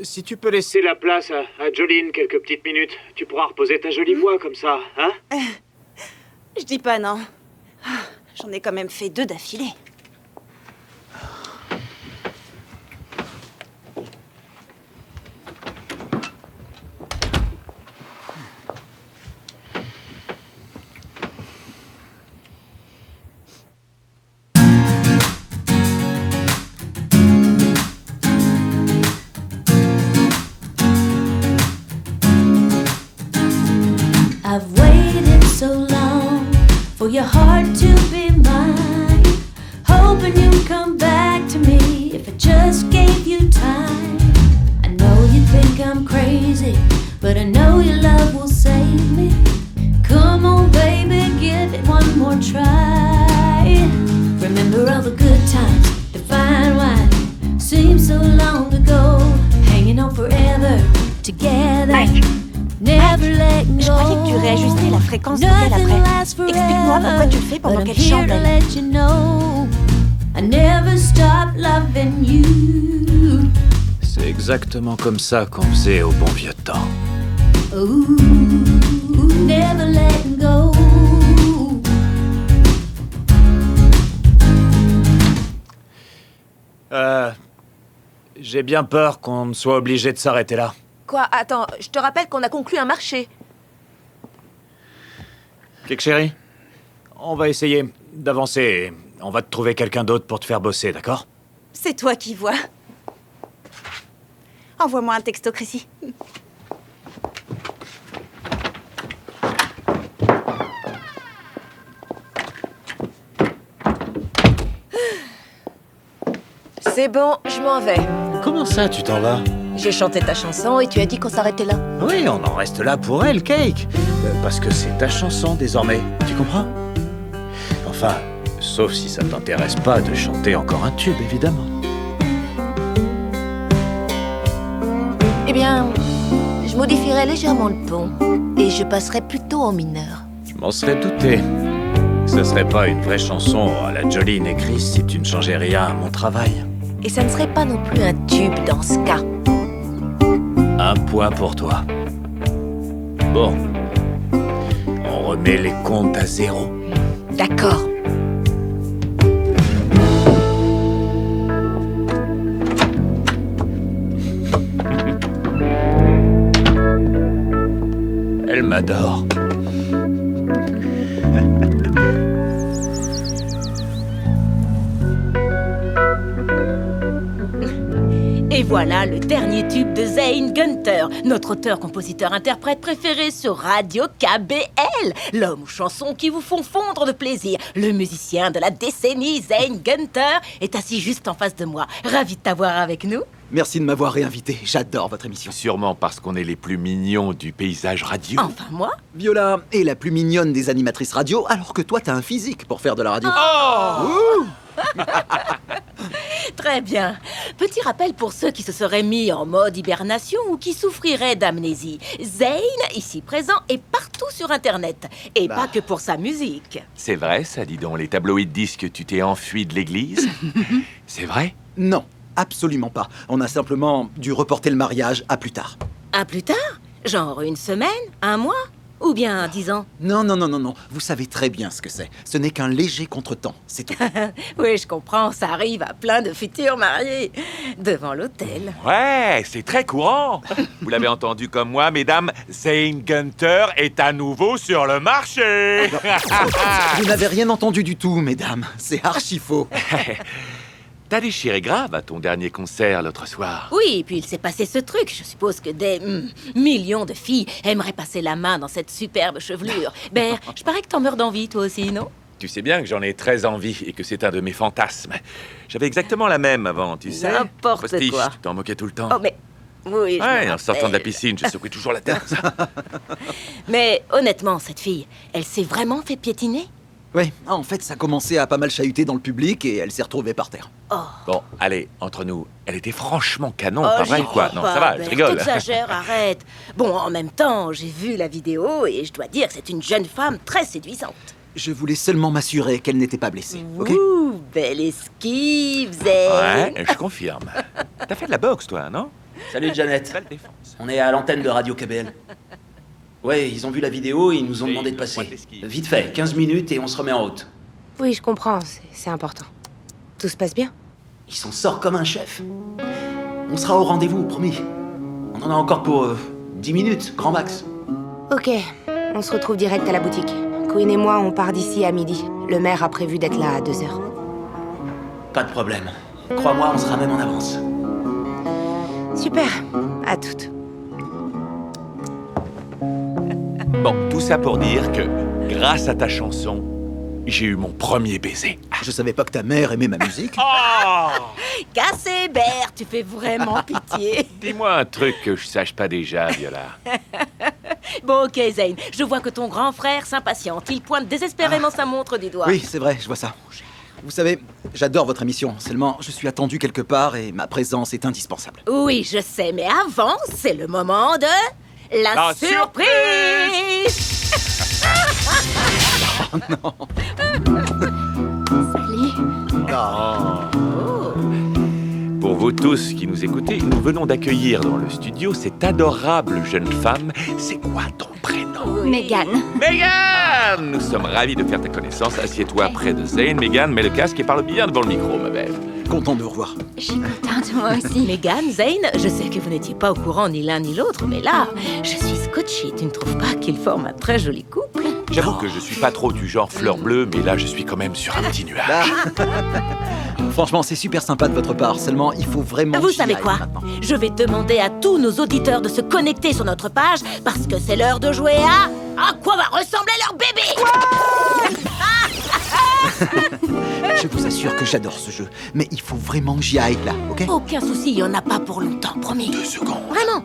si tu peux laisser la place à Jolene quelques petites minutes, tu pourras reposer ta jolie voix comme ça, hein? Je dis pas non. J'en ai quand même fait 2 d'affilée. I've waited so long for your heart to be mine, hoping you'd come back to me if I just gave you time. I know you think I'm crazy, but I know your love will save me. Come on, baby, give it one more try. Remember all the good times, the fine wine, seems so long ago, hanging on forever together. Never let go. Je croyais que tu réajustais la fréquence de elle après. Explique-moi pourquoi tu le fais pendant qu'elle chante. C'est exactement comme ça qu'on faisait au bon vieux temps. Ooh, never let go. J'ai bien peur qu'on soit obligé de s'arrêter là. Quoi? Attends, je te rappelle qu'on a conclu un marché. Cake chérie, on va essayer d'avancer et on va te trouver quelqu'un d'autre pour te faire bosser, d'accord? C'est toi qui vois. Envoie-moi un texto, Chrissy. C'est bon, je m'en vais. Comment ça, tu t'en vas? J'ai chanté ta chanson et tu as dit qu'on s'arrêtait là. Oui, on en reste là pour elle, Cake. Parce que c'est ta chanson désormais, tu comprends? Enfin, sauf si ça t'intéresse pas de chanter encore un tube, évidemment. Eh bien, je modifierai légèrement le ton et je passerai plutôt en mineur. Je m'en serais douté. Ce serait pas une vraie chanson à la Jolene et Chris si tu ne changeais rien à mon travail. Et ça ne serait pas non plus un tube dans ce cas. 1 point pour toi. Bon. On remet les comptes à 0. D'accord. Elle m'adore. Et voilà le dernier tube de Zane Gunter, notre auteur-compositeur-interprète préféré sur Radio KBL. L'homme aux chansons qui vous font fondre de plaisir. Le musicien de la décennie, Zane Gunter, est assis juste en face de moi. Ravi de t'avoir avec nous. Merci de m'avoir réinvité. J'adore votre émission. Sûrement parce qu'on est les plus mignons du paysage radio. Enfin, moi. Viola est la plus mignonne des animatrices radio, alors que toi, t'as un physique pour faire de la radio. Oh Très bien. Petit rappel pour ceux qui se seraient mis en mode hibernation ou qui souffriraient d'amnésie. Zane, ici présent, est partout sur Internet. Et pas que pour sa musique. C'est vrai, ça, dis donc, les tabloïds disent que tu t'es enfui de l'église. C'est vrai? Non, absolument pas. On a simplement dû reporter le mariage à plus tard. À plus tard? Genre 1 semaine? 1 mois? Ou bien 10 ans? Non. Vous savez très bien ce que c'est. Ce n'est qu'un léger contretemps, c'est tout. Oui, je comprends, ça arrive à plein de futurs mariés. Devant l'hôtel. Ouais, c'est très courant. Vous l'avez entendu comme moi, mesdames, Zane Gunter est à nouveau sur le marché. Vous n'avez rien entendu du tout, mesdames. C'est archi faux. T'as déchiré grave à ton dernier concert l'autre soir. Oui, et puis il s'est passé ce truc. Je suppose que des millions de filles aimeraient passer la main dans cette superbe chevelure. Ben, je parais que t'en meurs d'envie, toi aussi, non? Tu sais bien que j'en ai très envie et que c'est un de mes fantasmes. J'avais exactement la même avant, tu sais. N'importe Postiche, quoi. tu t'en moquais tout le temps. Oh, mais... Oui, je me Ouais, en sortant de la rappelle. piscine, je secouais toujours la tête. Mais honnêtement, cette fille, elle s'est vraiment fait piétiner? Oui, en fait, ça commençait à pas mal chahuter dans le public et elle s'est retrouvée par terre. Bon, allez, entre nous, elle était franchement canon, Oh, pas vrai j'y ou quoi? crois Non, pas, ça va, je Albert, rigole. t'exagères, arrête. Bon, en même temps, j'ai vu la vidéo et je dois dire que c'est une jeune femme très séduisante. Je voulais seulement m'assurer qu'elle n'était pas blessée, ok? Ouh, belle esquive, Zane. Ouais, je confirme. T'as fait de la boxe, toi, non? Salut Janet. On est à l'antenne de Radio KBL. Ouais, ils ont vu la vidéo et ils nous ont demandé de passer. Vite fait, 15 minutes et on se remet en route. Oui, je comprends, c'est important. Tout se passe bien? Il s'en sort comme un chef. On sera au rendez-vous, promis. On en a encore pour 10 minutes, grand max. Ok, on se retrouve direct à la boutique. Queen et moi, on part d'ici à midi. Le maire a prévu d'être là à 2h. Pas de problème. Crois-moi, on sera même en avance. Super, à toutes. Bon, tout ça pour dire que, grâce à ta chanson, j'ai eu mon premier baiser. Je savais pas que ta mère aimait ma musique. Cassé, Bert, tu fais vraiment pitié. Dis-moi un truc que je sache pas déjà, Viola. Bon, ok, Zane, je vois que ton grand frère s'impatiente. Il pointe désespérément sa montre du doigt. Oui, c'est vrai, je vois ça. Vous savez, j'adore votre émission, seulement je suis attendu quelque part et ma présence est indispensable. Oui, je sais, mais avant, c'est le moment de... La surprise. Oh non. Pour vous tous qui nous écoutez, nous venons d'accueillir dans le studio cette adorable jeune femme. C'est quoi ton prénom? Megan. Megan! Nous sommes ravis de faire ta connaissance. Assieds-toi près de Zane. Megan, mets le casque et parle bien devant le micro, ma belle. Content de vous revoir. Je suis contente, moi aussi. Megan, Zane, je sais que vous n'étiez pas au courant ni l'un ni l'autre, mais là, je suis scotchée. Tu ne trouves pas qu'ils forment un très joli couple? J'avoue que je suis pas trop du genre fleur bleue, mais là, je suis quand même sur un petit nuage. Franchement, c'est super sympa de votre part, seulement il faut vraiment... Vous que j'y savez aille quoi? maintenant. Je vais demander à tous nos auditeurs de se connecter sur notre page parce que c'est l'heure de jouer à quoi va ressembler leur bébé? Je vous assure que j'adore ce jeu, mais il faut vraiment que j'y aille là, ok? Aucun souci, il n'y en a pas pour longtemps, promis. 2 secondes. Vraiment?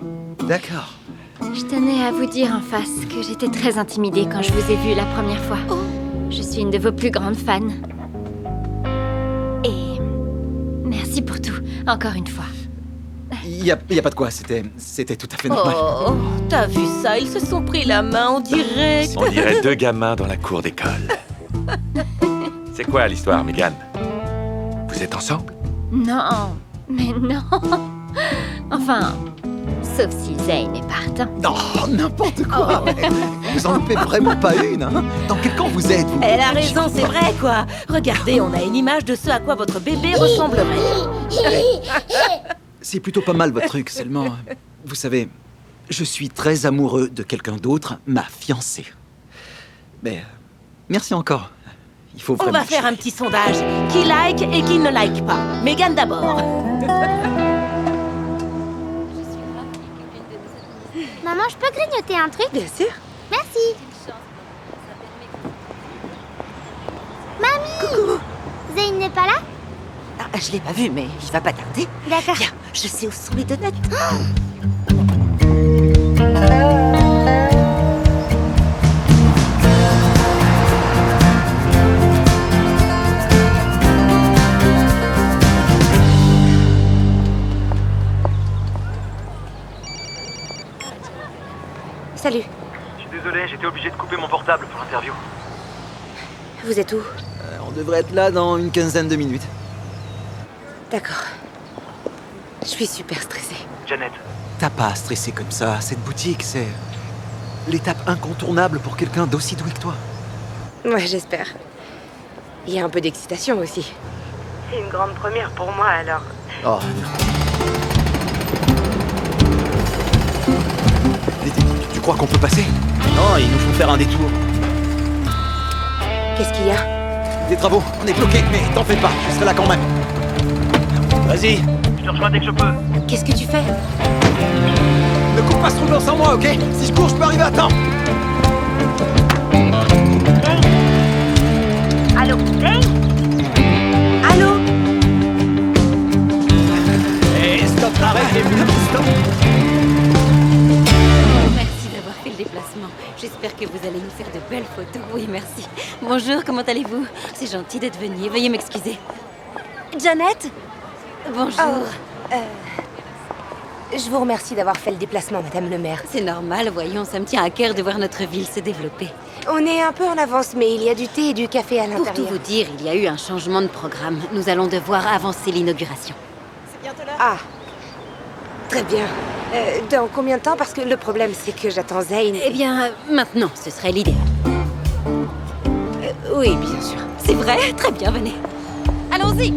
D'accord. Je tenais à vous dire en face que j'étais très intimidée quand je vous ai vu la première fois. Je suis une de vos plus grandes fans. Et merci pour tout, encore une fois. Il y a pas de quoi, c'était tout à fait normal. Oh, t'as vu ça? Ils se sont pris la main, on dirait. On dirait deux gamins dans la cour d'école. C'est quoi l'histoire, Megan? Vous êtes ensemble? Non, mais non. Enfin, sauf si Zane est partant. Non, n'importe quoi. Vous en loupez vraiment pas une, hein? Dans quel camp vous êtes, vous? Elle a raison, c'est vrai, quoi. Regardez, on a une image de ce à quoi votre bébé ressemblerait. C'est plutôt pas mal votre truc, seulement... Vous savez, je suis très amoureux de quelqu'un d'autre, ma fiancée. Mais merci encore. Il faut On vraiment... va faire un petit sondage. Qui like et qui ne like pas? Megan d'abord. Maman, je peux grignoter un truc? Bien sûr. Merci. Mamie! Coucou. Zane n'est pas là? Ah, je l'ai pas vu, mais il va pas tarder. D'accord. Viens, je sais où sont les donuts. Salut. Je suis désolé, j'étais obligé de couper mon portable pour l'interview. Vous êtes où? On devrait être là dans une quinzaine de minutes. D'accord. Je suis super stressée. Janet. T'as pas à stresser comme ça. Cette boutique, c'est... l'étape incontournable pour quelqu'un d'aussi doué que toi. Ouais, j'espère. Il y a un peu d'excitation aussi. C'est une grande première pour moi, alors... Oh, tu crois qu'on peut passer? Non, ils nous font faire un détour. Qu'est-ce qu'il y a? Des travaux, on est bloqué, mais t'en fais pas, je serai là quand même. Vas-y. Je te rejoins dès que je peux. Qu'est-ce que tu fais? Ne coupe pas ce rouleau sans moi, ok? Si je cours, je peux arriver à temps. Allô, Zane? Allô? Hé, stop, arrête, stop. Merci d'avoir fait le déplacement. J'espère que vous allez nous faire de belles photos. Oui, merci. Bonjour, comment allez-vous? C'est gentil d'être venu. Veuillez m'excuser. Janet? Bonjour. Je vous remercie d'avoir fait le déplacement, Madame le maire. C'est normal, voyons, ça me tient à cœur de voir notre ville se développer. On est un peu en avance, mais il y a du thé et du café à l'intérieur. Pour tout vous dire, il y a eu un changement de programme. Nous allons devoir avancer l'inauguration. C'est bientôt là. Ah, très bien. Dans combien de temps? Parce que le problème, c'est que j'attends Zane. Eh bien, maintenant, ce serait l'idéal. Oui, bien sûr. C'est vrai? Très bien, venez. Allons-y.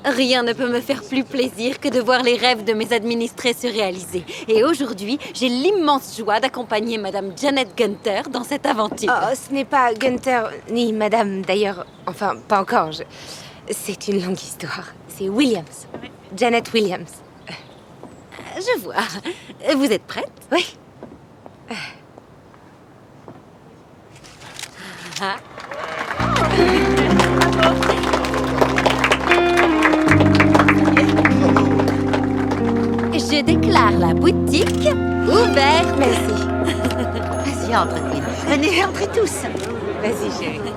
Rien ne peut me faire plus plaisir que de voir les rêves de mes administrés se réaliser. Et aujourd'hui, j'ai l'immense joie d'accompagner Madame Janet Gunter dans cette aventure. Oh, ce n'est pas Gunter ni Madame, d'ailleurs. Enfin, pas encore. C'est une longue histoire. C'est Williams. Janet Williams. Je vois. Vous êtes prête? Oui. Ah. Je déclare la boutique ouverte. Merci. Vas-y, entre, Queen. Venez, entrez tous. Vas-y, chérie.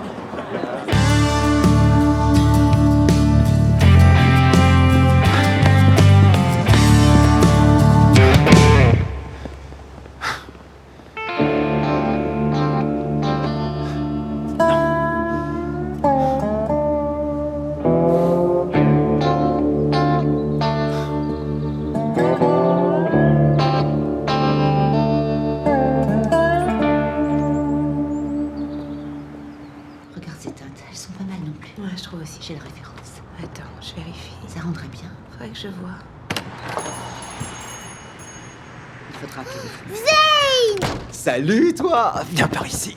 Regarde ces teintes, elles sont pas mal non plus. Ouais, je trouve aussi. J'ai la référence. Attends, je vérifie. Ça rendrait bien. Faudrait que je vois. Il faudra que vous... Zane! Salut, toi! Viens par ici.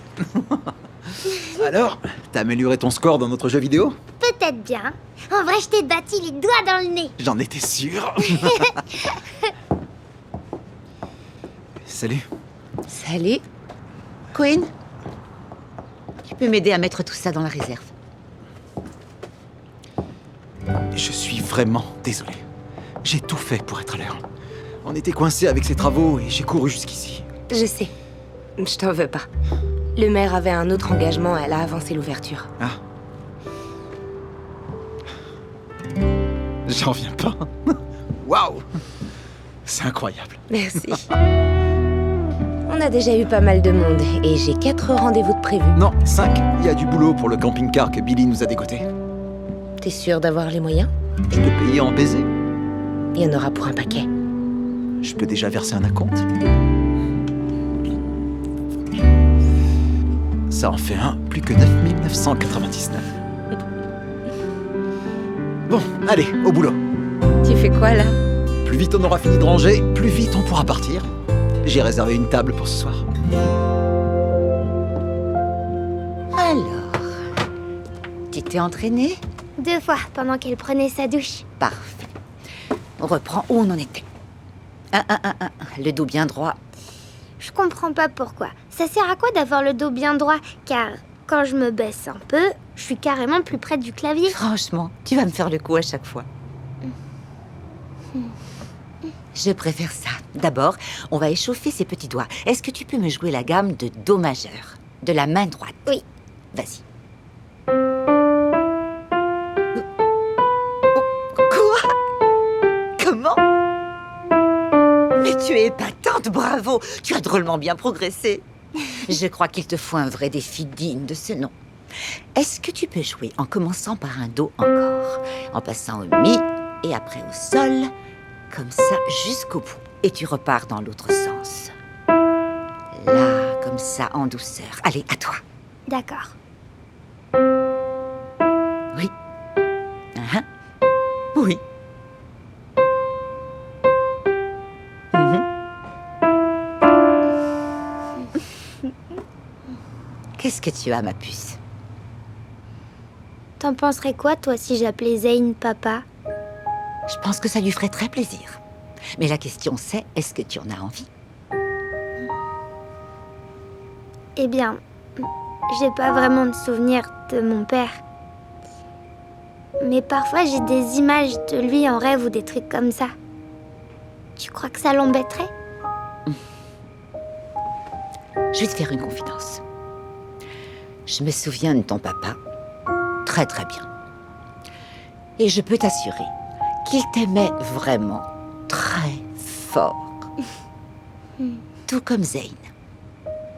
Alors, t'as amélioré ton score dans notre jeu vidéo? Peut-être bien. En vrai, je t'ai bâti les doigts dans le nez. J'en étais sûr. Salut. Salut. Quinn, tu peux m'aider à mettre tout ça dans la réserve? Je suis vraiment désolé. J'ai tout fait pour être à l'heure. On était coincés avec ces travaux et j'ai couru jusqu'ici. Je sais. Je t'en veux pas. Le maire avait un autre engagement, elle a avancé l'ouverture. Ah. J'en reviens pas. Waouh! C'est incroyable. Merci. On a déjà eu pas mal de monde et j'ai 4 rendez-vous de prévus. Non, 5. Il y a du boulot pour le camping-car que Billy nous a dégoté. T'es sûr d'avoir les moyens? Je peux payer en baiser. Il y en aura pour un paquet. Je peux déjà verser un acompte. Ça en fait un, plus que 9 999. Bon, allez, au boulot. Tu fais quoi là? Plus vite on aura fini de ranger, plus vite on pourra partir. J'ai réservé une table pour ce soir. Alors, tu t'es entraînée? 2 fois, pendant qu'elle prenait sa douche. Parfait. On reprend où on en était. Le dos bien droit. Je comprends pas pourquoi. Ça sert à quoi d'avoir le dos bien droit? Car quand je me baisse un peu, je suis carrément plus près du clavier. Franchement, tu vas me faire le coup à chaque fois. Je préfère ça. D'abord, on va échauffer ses petits doigts. Est-ce que tu peux me jouer la gamme de Do majeur? De la main droite. Oui. Vas-y. Quoi? Comment? Mais tu es épatante, bravo! Tu as drôlement bien progressé. Je crois qu'il te faut un vrai défi digne de ce nom. Est-ce que tu peux jouer en commençant par un Do encore, en passant au Mi et après au Sol, comme ça jusqu'au bout. Et tu repars dans l'autre sens. Là, comme ça, en douceur. Allez, à toi. D'accord. Oui. Oui. Qu'est-ce que tu as, ma puce? T'en penserais quoi, toi, si j'appelais Zane papa? Je pense que ça lui ferait très plaisir. Mais la question c'est, est-ce que tu en as envie? Eh bien, j'ai pas vraiment de souvenir de mon père. Mais parfois, j'ai des images de lui en rêve ou des trucs comme ça. Tu crois que ça l'embêterait? Je vais te faire une confidence. Je me souviens de ton papa très très bien. Et je peux t'assurer qu'il t'aimait vraiment très fort. Tout comme Zane.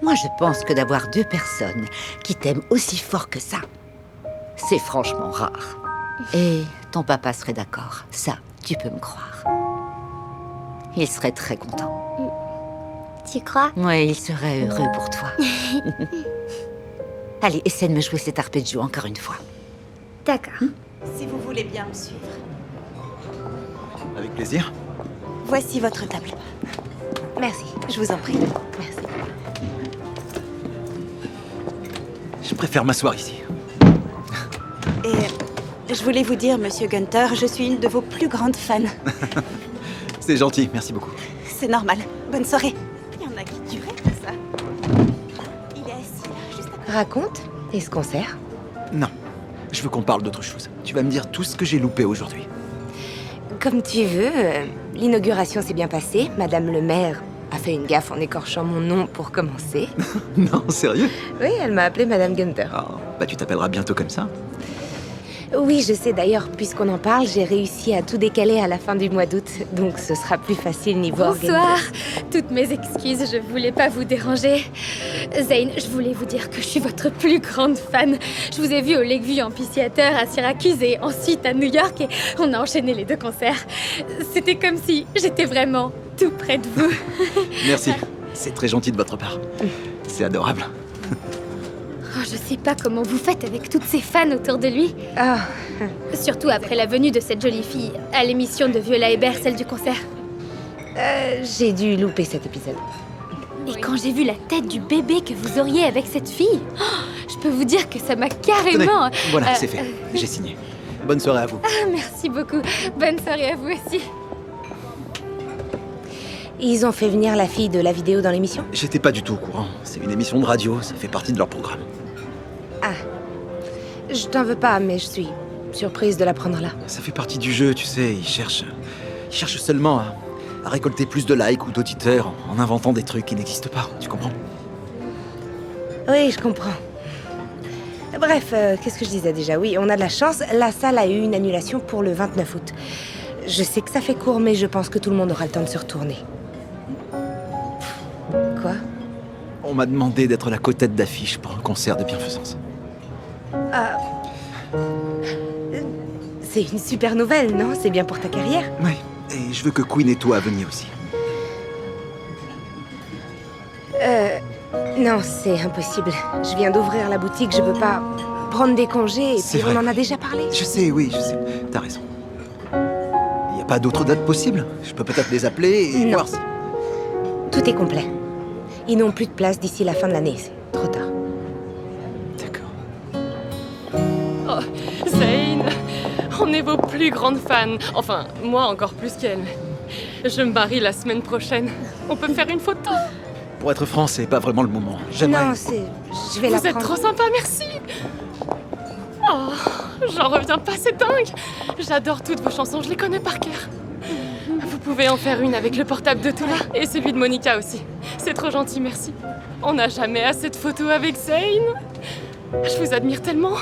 Moi, je pense que d'avoir 2 personnes qui t'aiment aussi fort que ça, c'est franchement rare. Et ton papa serait d'accord. Ça, tu peux me croire. Il serait très content. Tu crois? Oui, il serait heureux pour toi. Allez, essaie de me jouer cet arpeggio encore une fois. D'accord. Si vous voulez bien me suivre. Avec plaisir. Voici votre table. Merci. Je vous en prie. Merci. Je préfère m'asseoir ici. Et je voulais vous dire, monsieur Gunter, je suis une de vos plus grandes fans. C'est gentil, merci beaucoup. C'est normal. Bonne soirée. Il y en a qui tueraient pour ça. Il est assis là, juste à côté. Raconte. Et ce concert? Non, je veux qu'on parle d'autre chose. Tu vas me dire tout ce que j'ai loupé aujourd'hui. Comme tu veux. L'inauguration s'est bien passée. Madame le maire a fait une gaffe en écorchant mon nom pour commencer. Non, sérieux? Oui, elle m'a appelée Madame Gunter. Oh, bah tu t'appelleras bientôt comme ça. Oui, je sais d'ailleurs, puisqu'on en parle, j'ai réussi à tout décaler à la fin du mois d'août. Donc ce sera plus facile niveau Bonsoir. organisation. Toutes mes excuses, je voulais pas vous déranger. Zane, je voulais vous dire que je suis votre plus grande fan. Je vous ai vu au Lakeview Amphitheater à Syracuse et ensuite à New York et on a enchaîné les 2 concerts. C'était comme si j'étais vraiment tout près de vous. Merci, c'est très gentil de votre part. C'est adorable. Oh, je sais pas comment vous faites avec toutes ces fans autour de lui. Ah. Surtout après la venue de cette jolie fille à l'émission de Viola Hébert, celle du concert. J'ai dû louper cet épisode. Et quand j'ai vu la tête du bébé que vous auriez avec cette fille, oh, je peux vous dire que ça m'a carrément... Tenez, voilà, c'est fait. J'ai signé. Bonne soirée à vous. Ah, merci beaucoup. Bonne soirée à vous aussi. Ils ont fait venir la fille de la vidéo dans l'émission? J'étais pas du tout au courant. C'est une émission de radio, ça fait partie de leur programme. Ah. Je t'en veux pas, mais je suis surprise de la prendre là. Ça fait partie du jeu, tu sais, ils cherchent seulement à récolter plus de likes ou d'auditeurs en inventant des trucs qui n'existent pas, tu comprends? Oui, je comprends. Bref, qu'est-ce que je disais déjà? Oui, on a de la chance, la salle a eu une annulation pour le 29 août. Je sais que ça fait court, mais je pense que tout le monde aura le temps de se retourner. Quoi? On m'a demandé d'être la co-tête d'affiche pour un concert de bienfaisance. Ah... C'est une super nouvelle, non? C'est bien pour ta carrière? Oui, et je veux que Queen et toi veniez aussi. Non, c'est impossible. Je viens d'ouvrir la boutique, je peux pas prendre des congés, et puis on en a déjà parlé. Je sais, oui, je sais. T'as raison. Y a pas d'autres dates possibles? Je peux peut-être les appeler et voir si... Tout est complet. Ils n'ont plus de place d'ici la fin de l'année, c'est trop tard. Oh, Zane, on est vos plus grandes fans. Enfin, moi encore plus qu'elle. Je me marie la semaine prochaine. On peut faire une photo? Pour être franc, c'est pas vraiment le moment. J'aimerais... Non, c'est... Je vais la Vous êtes prendre. trop sympa, merci. Oh, j'en reviens pas, c'est dingue. J'adore toutes vos chansons, je les connais par cœur. Vous pouvez en faire une avec le portable de Toula et celui de Monica aussi. C'est trop gentil, merci. On n'a jamais assez de photos avec Zane. Je vous admire tellement.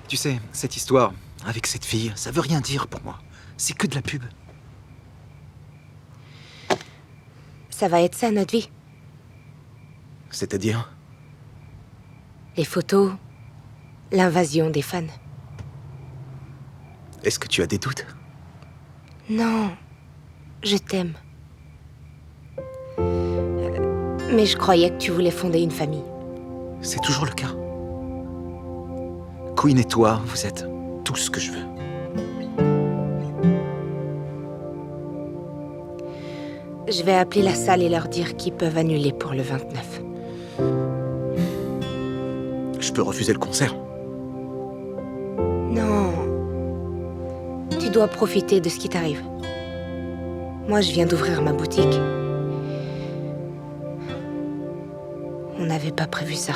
Tu sais, cette histoire avec cette fille, ça veut rien dire pour moi. C'est que de la pub. Ça va être ça, notre vie. C'est-à-dire? Les photos, l'invasion des fans. Est-ce que tu as des doutes? Non, je t'aime. Mais je croyais que tu voulais fonder une famille. C'est toujours le cas. Queen et toi, vous êtes tout ce que je veux. Je vais appeler la salle et leur dire qu'ils peuvent annuler pour le 29. Je peux refuser le concert. Non. Tu dois profiter de ce qui t'arrive. Moi, je viens d'ouvrir ma boutique. On n'avait pas prévu ça.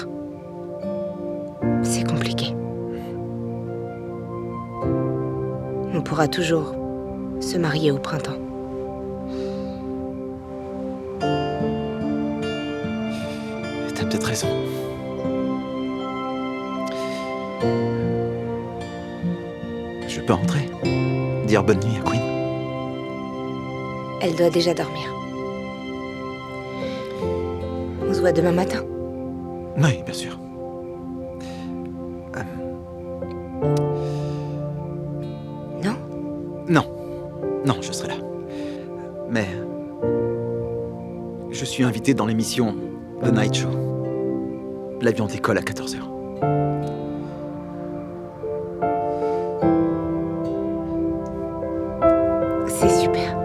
C'est compliqué. On pourra toujours se marier au printemps. T'as peut-être raison. Je peux entrer? Dire bonne nuit à Queen? Elle doit déjà dormir. On se voit demain matin. Oui, bien sûr. Non? Non. Non, je serai là. Mais... je suis invité dans l'émission The Night Show. L'avion décolle à 14h. C'est super.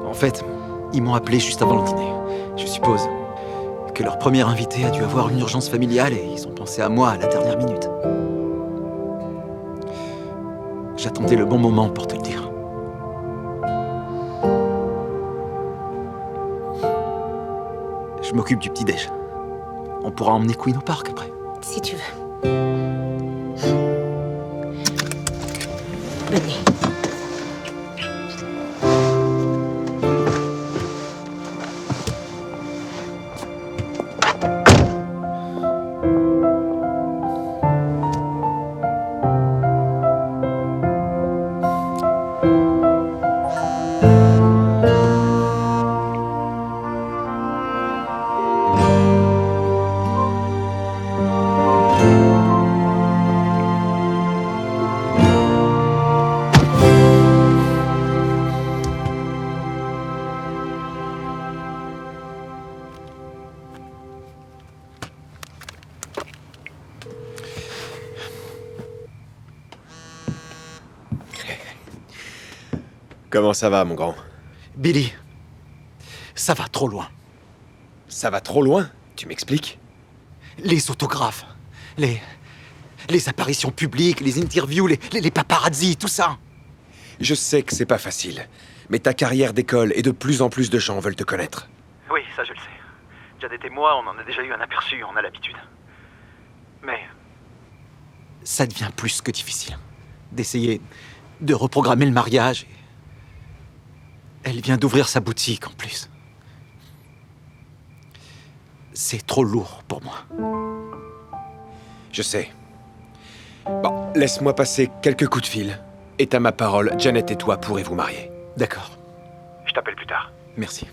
En fait, ils m'ont appelé juste avant le dîner. Je suppose que leur premier invité a dû avoir une urgence familiale et ils ont pensé à moi à la dernière minute. J'attendais le bon moment pour te le dire. Je m'occupe du petit-déj. On pourra emmener Queen au parc après. Si tu veux. Bonne nuit. Comment ça va, mon grand? Billy, ça va trop loin. Ça va trop loin? Tu m'expliques? Les autographes, les apparitions publiques, les interviews, les paparazzis, tout ça. Je sais que c'est pas facile, mais ta carrière d'école et de plus en plus de gens veulent te connaître. Oui, ça je le sais. Janet et moi, on en a déjà eu un aperçu, on a l'habitude. Mais ça devient plus que difficile d'essayer de reprogrammer le mariage. Elle vient d'ouvrir sa boutique en plus. C'est trop lourd pour moi. Je sais. Bon, laisse-moi passer quelques coups de fil. Et t'as ma parole, Janet et toi pourrez vous marier. D'accord. je t'appelle plus tard. Merci.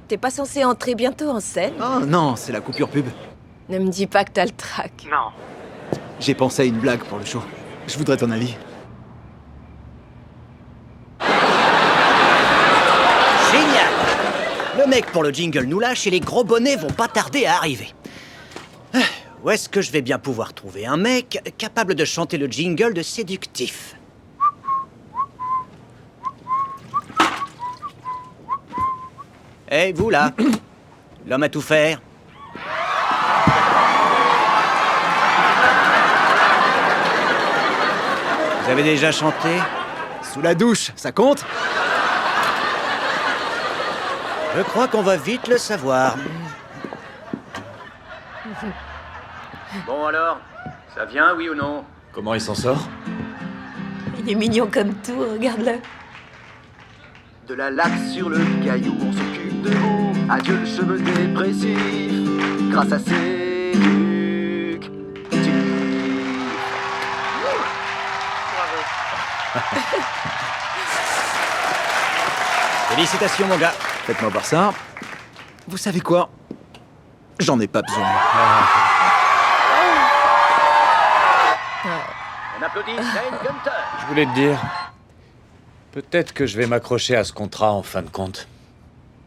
T'es pas censé entrer bientôt en scène? Oh non, c'est la coupure pub. Ne me dis pas que t'as le trac. Non. J'ai pensé à une blague pour le show. Je voudrais ton avis. Génial! Le mec pour le jingle nous lâche et les gros bonnets vont pas tarder à arriver. Où est-ce que je vais bien pouvoir trouver un mec capable de chanter le jingle de Séductif? Hé, vous là, l'homme à tout faire. Vous avez déjà chanté? Sous la douche, ça compte? Je crois qu'on va vite le savoir. Bon alors, ça vient, oui ou non? Comment il s'en sort? Il est mignon comme tout, regarde-le. De la laque sur le caillou, on s'occupe de vous. Adieu le cheveu dépressif, grâce à Séductif. Félicitations, mon gars. Faites-moi voir ça. Vous savez quoi? J'en ai pas besoin. On applaudit Zane Gunter. Je voulais te dire, peut-être que je vais m'accrocher à ce contrat en fin de compte.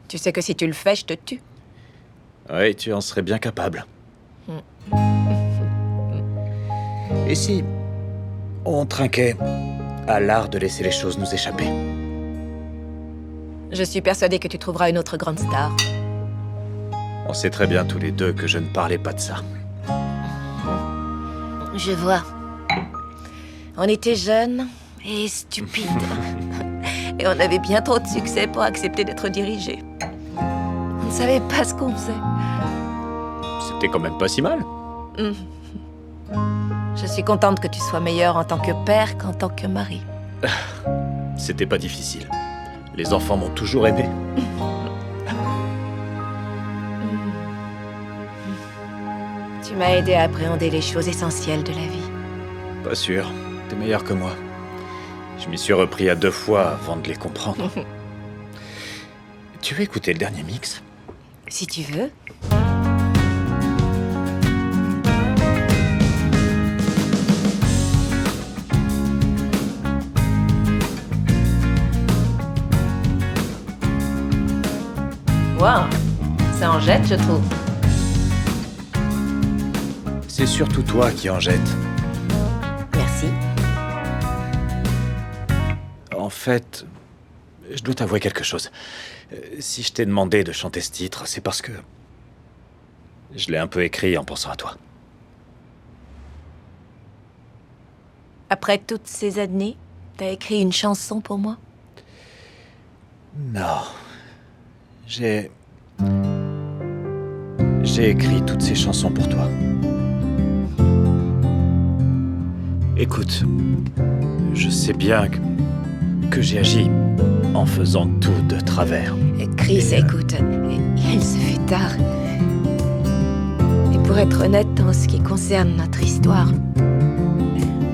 Tu sais que si tu le fais, je te tue. Oui, tu en serais bien capable. Et si on trinquait à l'art de laisser les choses nous échapper? Je suis persuadée que tu trouveras une autre grande star. On sait très bien tous les deux que je ne parlais pas de ça. Je vois. On était jeunes et stupides. Et on avait bien trop de succès pour accepter d'être dirigés. On ne savait pas ce qu'on faisait. C'était quand même pas si mal. Je suis contente que tu sois meilleur en tant que père qu'en tant que mari. C'était pas difficile. Les enfants m'ont toujours aimé. Tu m'as aidé à appréhender les choses essentielles de la vie. Pas sûr. T'es meilleur que moi. Je m'y suis repris à 2 fois avant de les comprendre. Tu veux écouter le dernier mix? Si tu veux. Waouh, ça en jette, je trouve. C'est surtout toi qui en jette. Merci. En fait, je dois t'avouer quelque chose. Si je t'ai demandé de chanter ce titre, c'est parce que je l'ai un peu écrit en pensant à toi. Après toutes ces années, t'as écrit une chanson pour moi? Non. J'ai écrit toutes ces chansons pour toi. Écoute, je sais bien que j'ai agi en faisant tout de travers. Chris, écoute, il se fait tard. Et pour être honnête, en ce qui concerne notre histoire,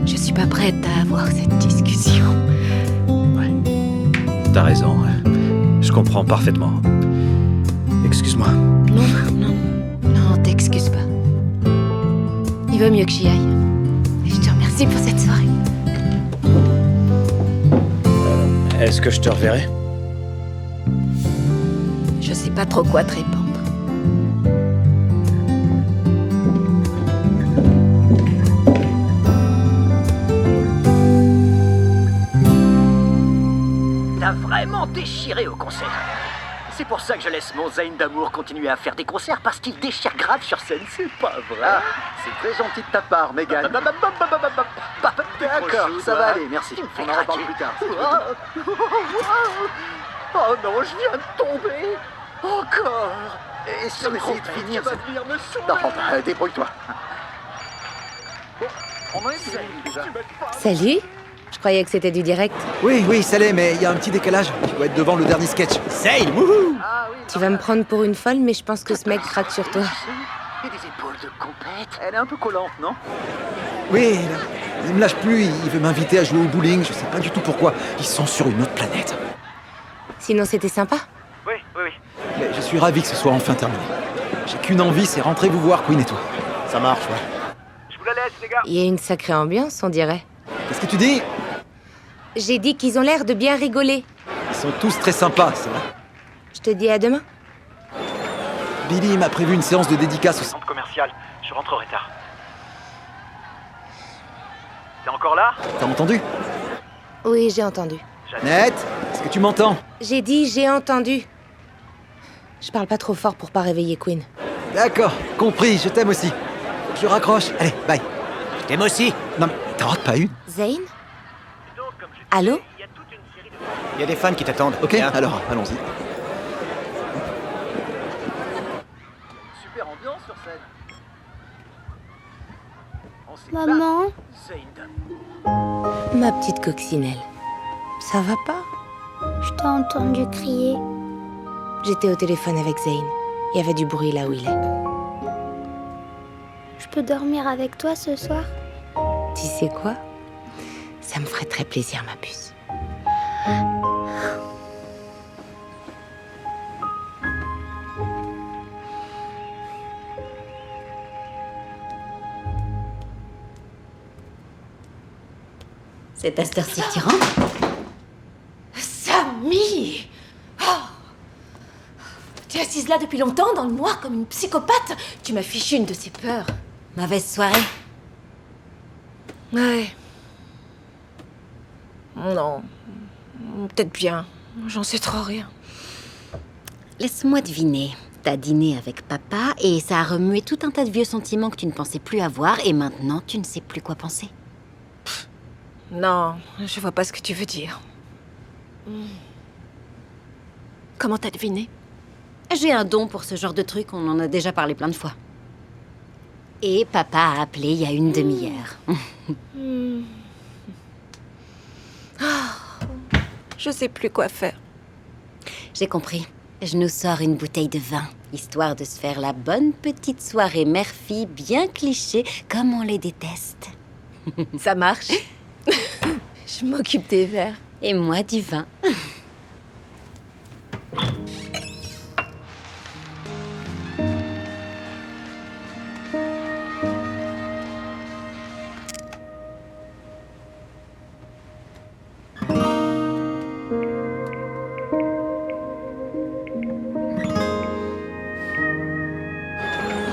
je suis pas prête à avoir cette discussion. Ouais, t'as raison. Je comprends parfaitement. Excuse-moi. Non. Il vaut mieux que j'y aille. Et je te remercie pour cette soirée. Est-ce que je te reverrai? Je sais pas trop quoi te répondre. T'as vraiment déchiré au concert. C'est pour ça que je laisse mon Zayn d'amour continuer à faire des concerts, parce qu'il déchire grave sur scène, c'est pas vrai. Ah, c'est très gentil de ta part, Megan. D'accord, ça va aller, merci. On en reparle plus tard. Oh non, je viens de tomber. Encore. Et si on essayait de finir va cette... venir me sauver. Non, débrouille-toi. Bon, on en est déjà. Salut. Je croyais que c'était du direct. Oui, ça l'est, mais il y a un petit décalage. Tu dois être devant le dernier sketch. Zayn, wouhou. Tu vas me prendre pour une folle, mais je pense que ce mec craque sur toi. Et des épaules de compète. Elle est un peu collante, non? Oui, il me lâche plus, il veut m'inviter à jouer au bowling, je sais pas du tout pourquoi. Ils sont sur une autre planète. Sinon, c'était sympa. Oui. Mais je suis ravi que ce soit enfin terminé. J'ai qu'une envie, c'est rentrer vous voir, Queen et toi. Ça marche, ouais. Je vous la laisse, les gars. Il y a une sacrée ambiance, on dirait. Qu'est-ce que tu dis? J'ai dit qu'ils ont l'air de bien rigoler. Ils sont tous très sympas, c'est vrai. Je te dis à demain. Billy m'a prévu une séance de dédicace au centre. Centre commercial, je rentrerai tard. T'es encore là? T'as entendu? Oui, j'ai entendu. Jeannette, est-ce que tu m'entends? J'ai dit j'ai entendu. Je parle pas trop fort pour pas réveiller Queen. D'accord, compris, je t'aime aussi. Faut que je raccroche. Allez, bye. Je t'aime aussi. Non mais t'en rates pas une? Zayn? Allô? Il y a des fans qui t'attendent. Ok, Viens. alors, allons-y. Super ambiance sur scène. Maman? Ma petite coccinelle. Ça va pas? Je t'ai entendu crier. J'étais au téléphone avec Zayn. Il y avait du bruit là où il est. Je peux dormir avec toi ce soir? Tu sais quoi? Ça me ferait très plaisir, ma puce. C'est à cette heure-ci que tu rentres? Samy! Oh! Tu es assise là depuis longtemps, dans le noir, comme une psychopathe. Tu m'as fichu une de ces peurs. Mauvaise soirée? Ouais. Non. Peut-être bien. J'en sais trop rien. Laisse-moi deviner. T'as dîné avec papa et ça a remué tout un tas de vieux sentiments que tu ne pensais plus avoir et maintenant tu ne sais plus quoi penser. Non, je vois pas ce que tu veux dire. Comment t'as deviné? J'ai un don pour ce genre de truc, on en a déjà parlé plein de fois. Et papa a appelé il y a une demi-heure. Je sais plus quoi faire. J'ai compris. Je nous sors une bouteille de vin, histoire de se faire la bonne petite soirée mère-fille bien cliché, comme on les déteste. Ça marche. Je m'occupe des verres. Et moi du vin.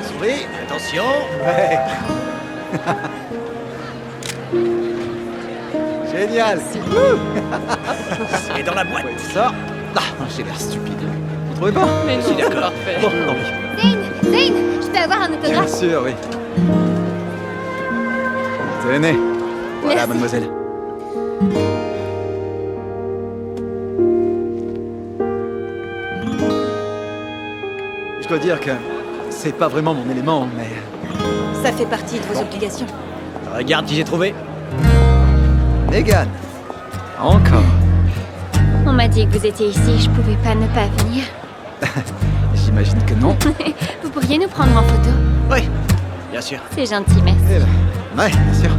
Souris, attention. Ouais. Génial. C'est dans la boîte. Ouais, ça. Ah, j'ai l'air stupide. Vous trouvez pas? Mais Je suis d'accord. Bon, tant pis. Zayn, je peux avoir un Bien autographe? sûr, oui. Tenez. Voilà, Merci. mademoiselle. Je dois dire que c'est pas vraiment mon élément, mais... Ça fait partie de vos obligations. Regarde qui j'ai trouvé. Megan. Encore. On m'a dit que vous étiez ici, je pouvais pas ne pas venir. J'imagine que non. Vous pourriez nous prendre en photo? Oui, bien sûr. C'est gentil, merci. Eh ben, ouais, bien sûr.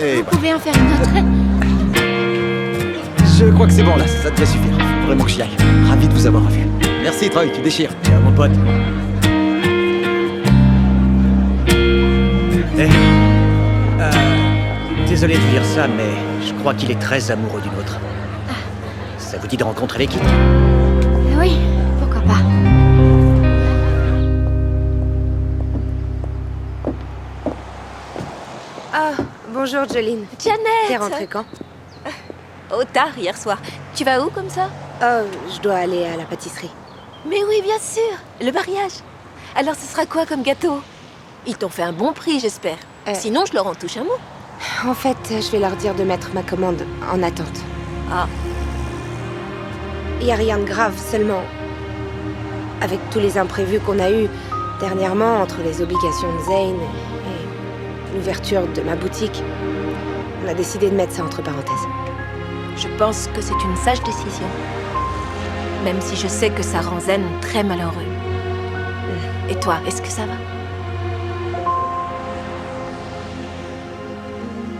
Et Vous pouvez en faire une autre? je crois que c'est bon là, ça devrait suffire. Faut vraiment que j'y aille. Ravi de vous avoir revu. Merci Troy, tu déchires. Ciao mon pote. Désolé de dire ça, mais je crois qu'il est très amoureux d'une autre. Ça vous dit de rencontrer l'équipe? Oui, pourquoi pas. Ah, bonjour Jolene. Janet! T'es rentrée quand? Oh, tard, hier soir. Tu vas où, comme ça? Oh, je dois aller à la pâtisserie. Mais oui, bien sûr. Le mariage. Alors, ce sera quoi comme gâteau? Ils t'ont fait un bon prix, j'espère. Sinon, je leur en touche un mot. En fait, je vais leur dire de mettre ma commande en attente. Ah. Y a rien de grave, seulement... Avec tous les imprévus qu'on a eus dernièrement, entre les obligations de Zane et l'ouverture de ma boutique, on a décidé de mettre ça entre parenthèses. Je pense que c'est une sage décision. Même si je sais que ça rend Zen très malheureux. Et toi, est-ce que ça va?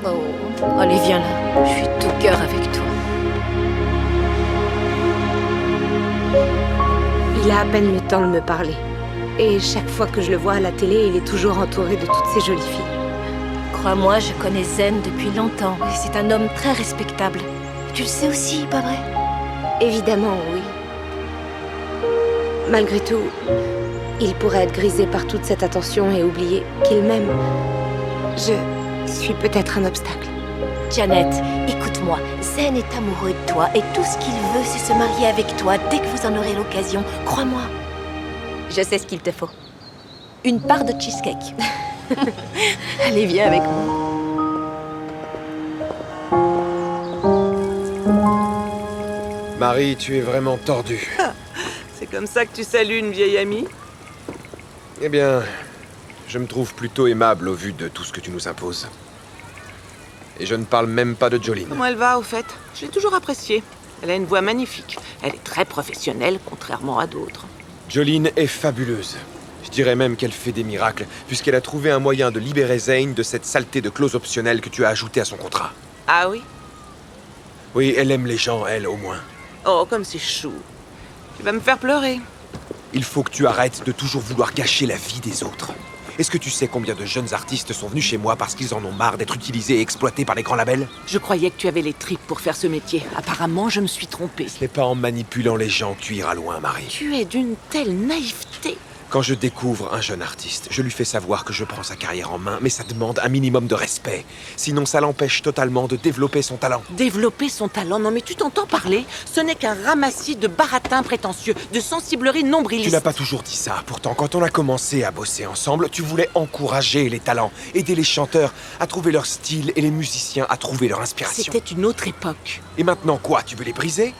Oh, allez, viens là. Je suis tout cœur avec toi. Il a à peine le temps de me parler. Et chaque fois que je le vois à la télé, il est toujours entouré de toutes ces jolies filles. Crois-moi, je connais Zen depuis longtemps. Et c'est un homme très respectable. Tu le sais aussi, pas vrai? Évidemment, oui. Malgré tout, il pourrait être grisé par toute cette attention et oublier qu'il m'aime. Je suis peut-être un obstacle. Janet, écoute-moi. Zen est amoureux de toi et tout ce qu'il veut, c'est se marier avec toi dès que vous en aurez l'occasion. Crois-moi. Je sais ce qu'il te faut. Une part de cheesecake. Allez, viens avec moi. Marie, tu es vraiment tordue. C'est comme ça que tu salues une vieille amie? Eh bien, je me trouve plutôt aimable au vu de tout ce que tu nous imposes. Et je ne parle même pas de Jolene. Comment elle va, au fait? Je l'ai toujours appréciée. Elle a une voix magnifique. Elle est très professionnelle, contrairement à d'autres. Jolene est fabuleuse. Je dirais même qu'elle fait des miracles, puisqu'elle a trouvé un moyen de libérer Zane de cette saleté de clause optionnelle que tu as ajoutée à son contrat. Ah oui? Oui, elle aime les gens, elle, au moins. Oh, comme c'est chou. Tu vas me faire pleurer. Il faut que tu arrêtes de toujours vouloir gâcher la vie des autres. Est-ce que tu sais combien de jeunes artistes sont venus chez moi parce qu'ils en ont marre d'être utilisés et exploités par les grands labels? Je croyais que tu avais les tripes pour faire ce métier. Apparemment, je me suis trompée. Ce n'est pas en manipulant les gens que tu iras loin, Marie. Tu es d'une telle naïveté. Quand je découvre un jeune artiste, je lui fais savoir que je prends sa carrière en main, mais ça demande un minimum de respect. Sinon, ça l'empêche totalement de développer son talent. Développer son talent? Non mais tu t'entends parler? Ce n'est qu'un ramassis de baratins prétentieux, de sensibleries nombrilistes. Tu n'as pas toujours dit ça. Pourtant, quand on a commencé à bosser ensemble, tu voulais encourager les talents, aider les chanteurs à trouver leur style et les musiciens à trouver leur inspiration. C'était une autre époque. Et maintenant quoi? Tu veux les briser?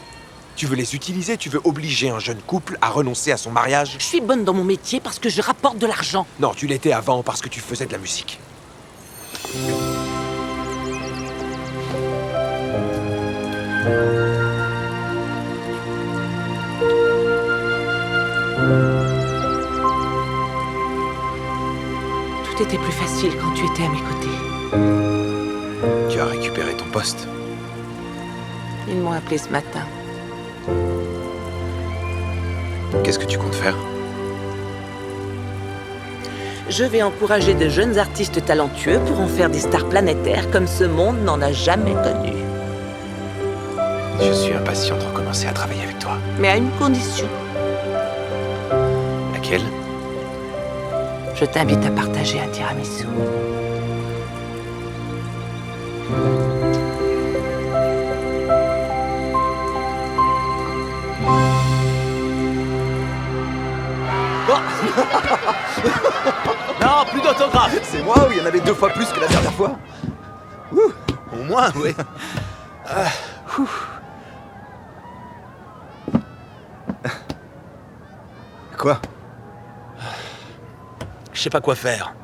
Tu veux les utiliser? Tu veux obliger un jeune couple à renoncer à son mariage? Je suis bonne dans mon métier parce que je rapporte de l'argent. Non, tu l'étais avant parce que tu faisais de la musique. Tout était plus facile quand tu étais à mes côtés. Tu as récupéré ton poste. Ils m'ont appelé ce matin. Qu'est-ce que tu comptes faire? Je vais encourager de jeunes artistes talentueux pour en faire des stars planétaires comme ce monde n'en a jamais connu. Je suis impatient de recommencer à travailler avec toi. Mais à une condition. Laquelle? Je t'invite à partager un tiramisu. Non, plus d'autographes. C'est moi ou il y en avait 2 fois plus que la dernière fois? Ouh, au moins, oui. Quoi? Je sais pas quoi faire.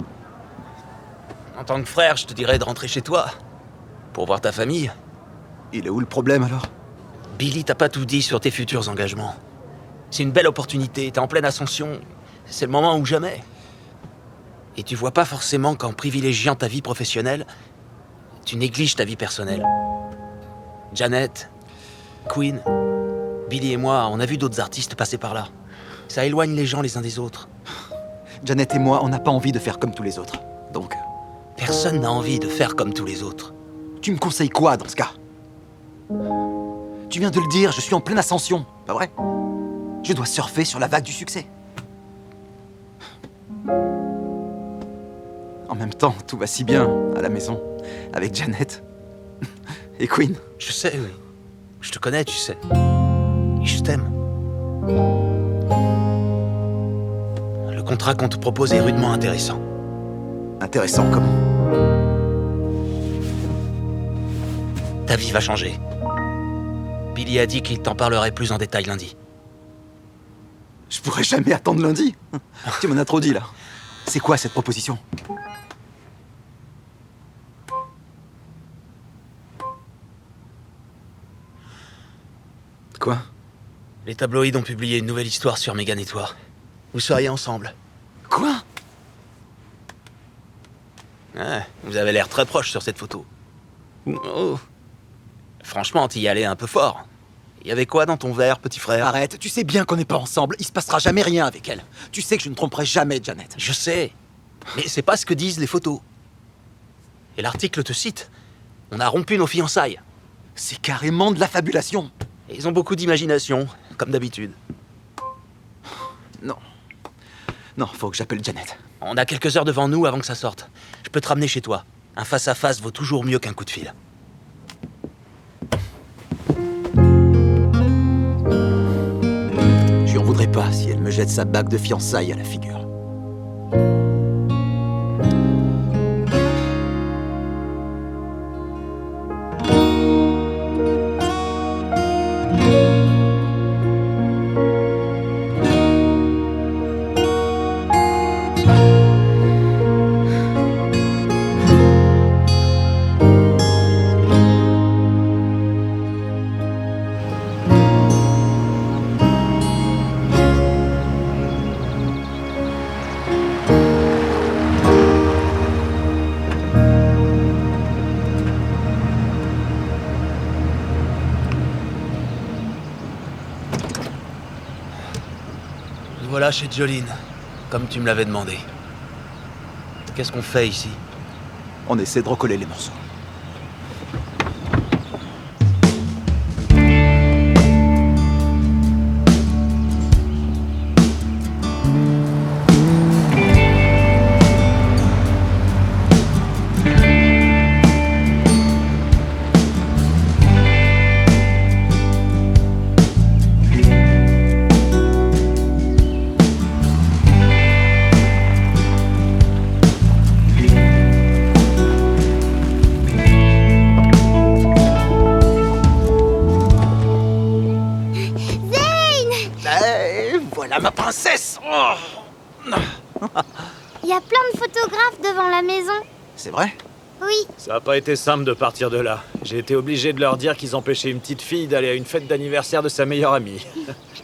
En tant que frère, je te dirais de rentrer chez toi. Pour voir ta famille. Il est où le problème alors? Billy t'a pas tout dit sur tes futurs engagements. C'est une belle opportunité, t'es en pleine ascension. C'est le moment ou jamais. Et tu vois pas forcément qu'en privilégiant ta vie professionnelle, tu négliges ta vie personnelle. Janet, Queen, Billy et moi, on a vu d'autres artistes passer par là. Ça éloigne les gens les uns des autres. Janet et moi, on n'a pas envie de faire comme tous les autres. Donc... Personne n'a envie de faire comme tous les autres. Tu me conseilles quoi dans ce cas? Tu viens de le dire, je suis en pleine ascension, pas vrai? Je dois surfer sur la vague du succès. En même temps, tout va si bien à la maison, avec Janet et Queen. Je sais, oui. Je te connais, tu sais. Et je t'aime. Le contrat qu'on te propose est rudement intéressant. Intéressant comment? Ta vie va changer. Billy a dit qu'il t'en parlerait plus en détail lundi. Je pourrais jamais attendre lundi. Tu m'en as trop dit, là. C'est quoi cette proposition? Quoi? Les tabloïds ont publié une nouvelle histoire sur Megan et toi. Vous seriez ensemble. Quoi? Ouais, vous avez l'air très proche sur cette photo. Oh. Franchement, t'y allais un peu fort. Il y avait quoi dans ton verre, petit frère? Arrête, tu sais bien qu'on n'est pas ensemble. Il se passera jamais rien avec elle. Tu sais que je ne tromperai jamais Janet. Je sais. Mais c'est pas ce que disent les photos. Et l'article te cite. On a rompu nos fiançailles. C'est carrément de la fabulation. Et ils ont beaucoup d'imagination, comme d'habitude. Non. Non, faut que j'appelle Janet. On a quelques heures devant nous avant que ça sorte. Je peux te ramener chez toi. Un face-à-face vaut toujours mieux qu'un coup de fil. Je lui en voudrais pas si elle me jette sa bague de fiançailles à la figure. Voilà chez Jolene, comme tu me l'avais demandé. Qu'est-ce qu'on fait ici? On essaie de recoller les morceaux. Voilà ma princesse! Oh. Il y a plein de photographes devant la maison. C'est vrai? Oui. Ça n'a pas été simple de partir de là. J'ai été obligé de leur dire qu'ils empêchaient une petite fille d'aller à une fête d'anniversaire de sa meilleure amie.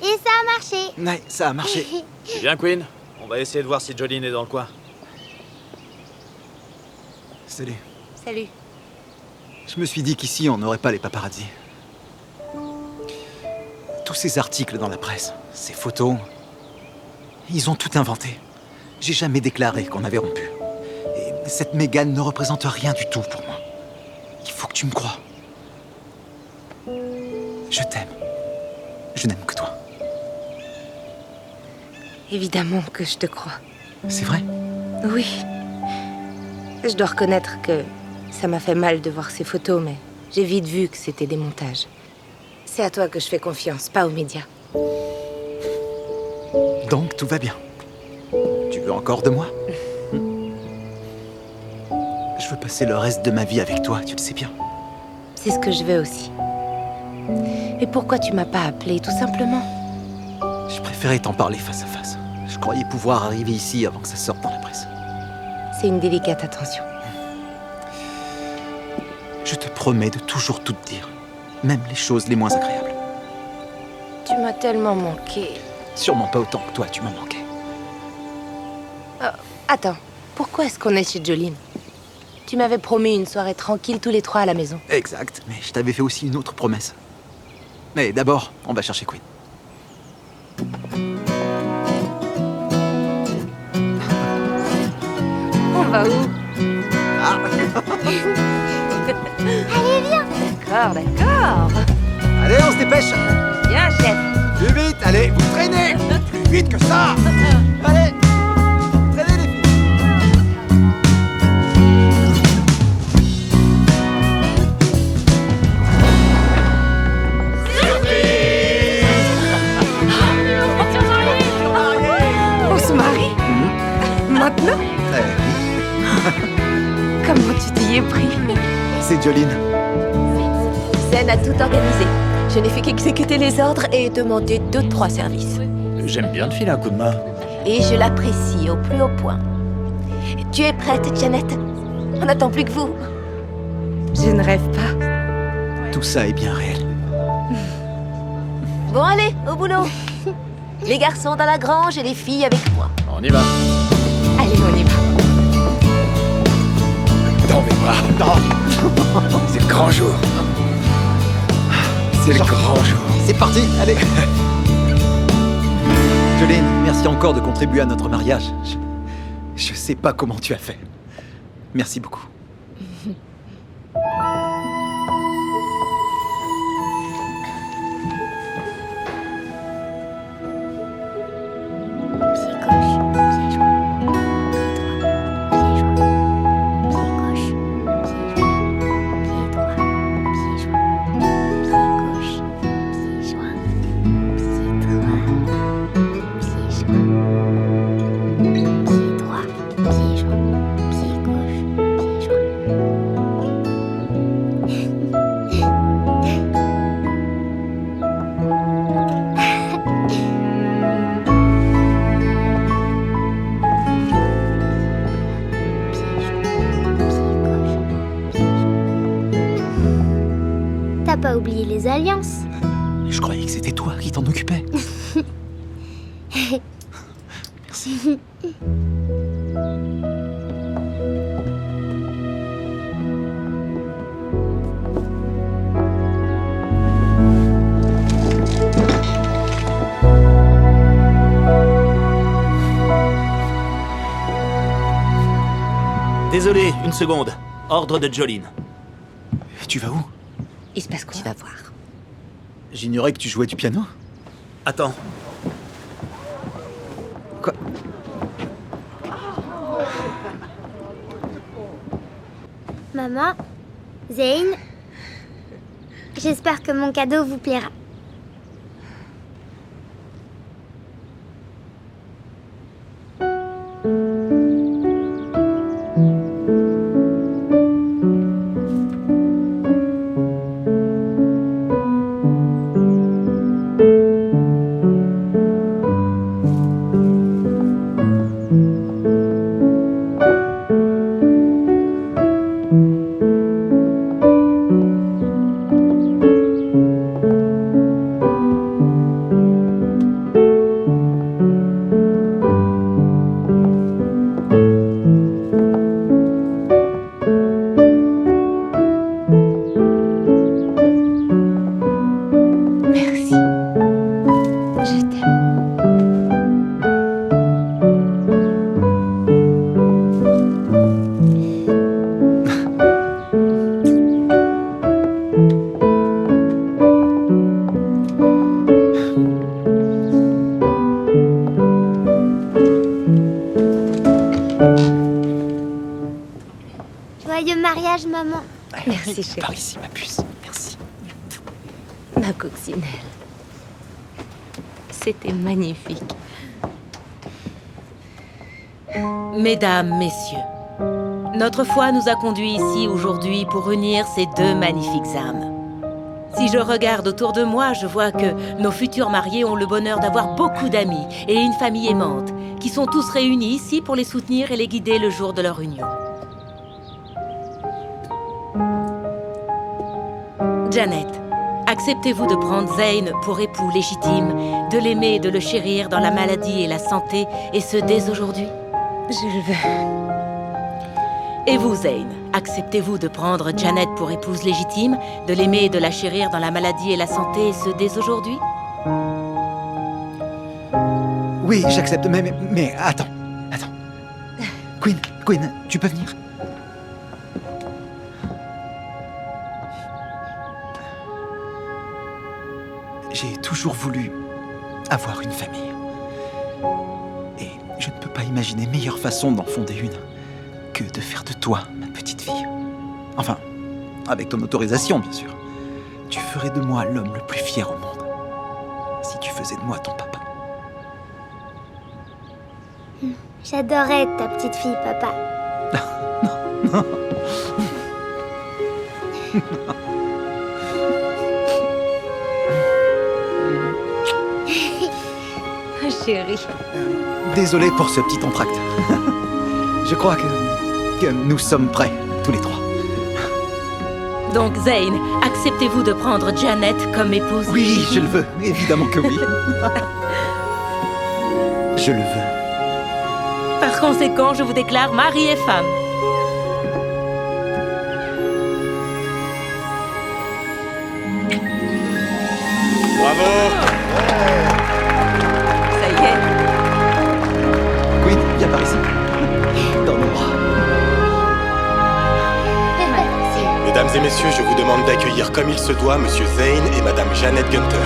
Et ça a marché. Ouais, ça a marché. C'est bien, Queen. On va essayer de voir si Jolene est dans le coin. Salut. Salut. Je me suis dit qu'ici, on n'aurait pas les paparazzis. Tous ces articles dans la presse, ces photos, ils ont tout inventé. J'ai jamais déclaré qu'on avait rompu. Et cette Megan ne représente rien du tout pour moi. Il faut que tu me crois. Je t'aime. Je n'aime que toi. Évidemment que je te crois. C'est vrai? Oui. Je dois reconnaître que ça m'a fait mal de voir ces photos, mais j'ai vite vu que c'était des montages. C'est à toi que je fais confiance, pas aux médias. Donc tout va bien. Tu veux encore de moi? Je veux passer le reste de ma vie avec toi, tu le sais bien. C'est ce que je veux aussi. Mais pourquoi tu m'as pas appelé, tout simplement? Je préférais t'en parler face à face. Je croyais pouvoir arriver ici avant que ça sorte dans la presse. C'est une délicate attention. Je te promets de toujours tout te dire, même les choses les moins agréables. Tu m'as tellement manqué. Sûrement pas autant que toi, tu m'as manqué. Attends, pourquoi est-ce qu'on est chez Jolene? Tu m'avais promis une soirée tranquille tous les trois à la maison. Exact, mais je t'avais fait aussi une autre promesse. Mais d'abord, on va chercher Queen. Allez, viens. D'accord, d'accord. Allez, on se dépêche. Viens, chef. Plus vite, allez, vous traînez. Plus vite que ça. Allez, traînez les filles. On se marie maintenant? Comment tu t'y es pris? C'est Jolene. Zen a tout organisé. Je n'ai fait qu'exécuter les ordres et demander 2-3 services. J'aime bien te filer un coup de main. Et je l'apprécie au plus haut point. Tu es prête, Janet? On n'attend plus que vous. Je ne rêve pas. Tout ça est bien réel. Bon, allez, au boulot. Les garçons dans la grange et les filles avec moi. On y va. Allez, on y va. Dans mes bras. C'est le grand jour. C'est le grand jour. C'est parti, allez. Jolene, merci encore de contribuer à notre mariage. Je sais pas comment tu as fait. Merci beaucoup. T'as pas oublié les alliances? Je croyais que c'était toi qui t'en occupais. Merci. Désolé, une seconde. Ordre de Jolene. Tu vas où? Il se passe quoi? Tu vas voir. J'ignorais que tu jouais du piano. Attends. Quoi? Maman, Zayn, j'espère que mon cadeau vous plaira. Joyeux mariage, maman. Merci, chérie. Par ici, ma puce. Merci. Ma coccinelle. C'était magnifique. Mesdames, messieurs, notre foi nous a conduits ici aujourd'hui pour unir ces deux magnifiques âmes. Si je regarde autour de moi, je vois que nos futurs mariés ont le bonheur d'avoir beaucoup d'amis et une famille aimante, qui sont tous réunis ici pour les soutenir et les guider le jour de leur union. Janet, acceptez-vous de prendre Zayn pour époux légitime, de l'aimer et de le chérir dans la maladie et la santé, et ce dès aujourd'hui? Je le veux. Et vous, Zayn, acceptez-vous de prendre Janet pour épouse légitime, de l'aimer et de la chérir dans la maladie et la santé, et ce dès aujourd'hui? Oui, j'accepte, mais attends. Gwen, tu peux venir? J'ai toujours voulu avoir une famille. Et je ne peux pas imaginer meilleure façon d'en fonder une que de faire de toi ma petite fille. Enfin, avec ton autorisation, bien sûr. Tu ferais de moi l'homme le plus fier au monde. Si tu faisais de moi ton papa. J'adorais être ta petite fille, papa. Non. Chérie. Désolé pour ce petit entracte. Je crois que nous sommes prêts, tous les trois. Donc, Zane, acceptez-vous de prendre Janet comme épouse? Oui, je le veux. Évidemment que oui. Je le veux. Par conséquent, je vous déclare mari et femme. Bravo! Ça y est. Queen, viens par ici. Dans nos bras. Mesdames et messieurs, je vous demande d'accueillir comme il se doit Monsieur Zane et Madame Janet Gunter.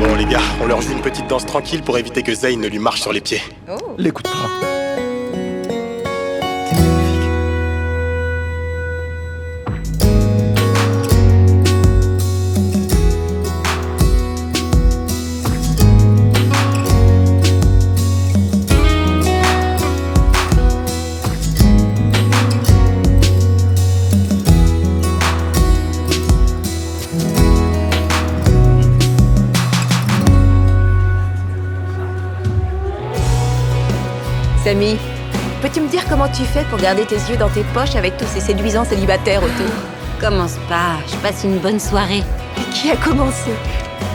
Bon les gars, on leur joue une petite danse tranquille pour éviter que Zane ne lui marche sur les pieds. L'écoute pas. Samy, peux-tu me dire comment tu fais pour garder tes yeux dans tes poches avec tous ces séduisants célibataires autour? Commence pas, je passe une bonne soirée. Et qui a commencé?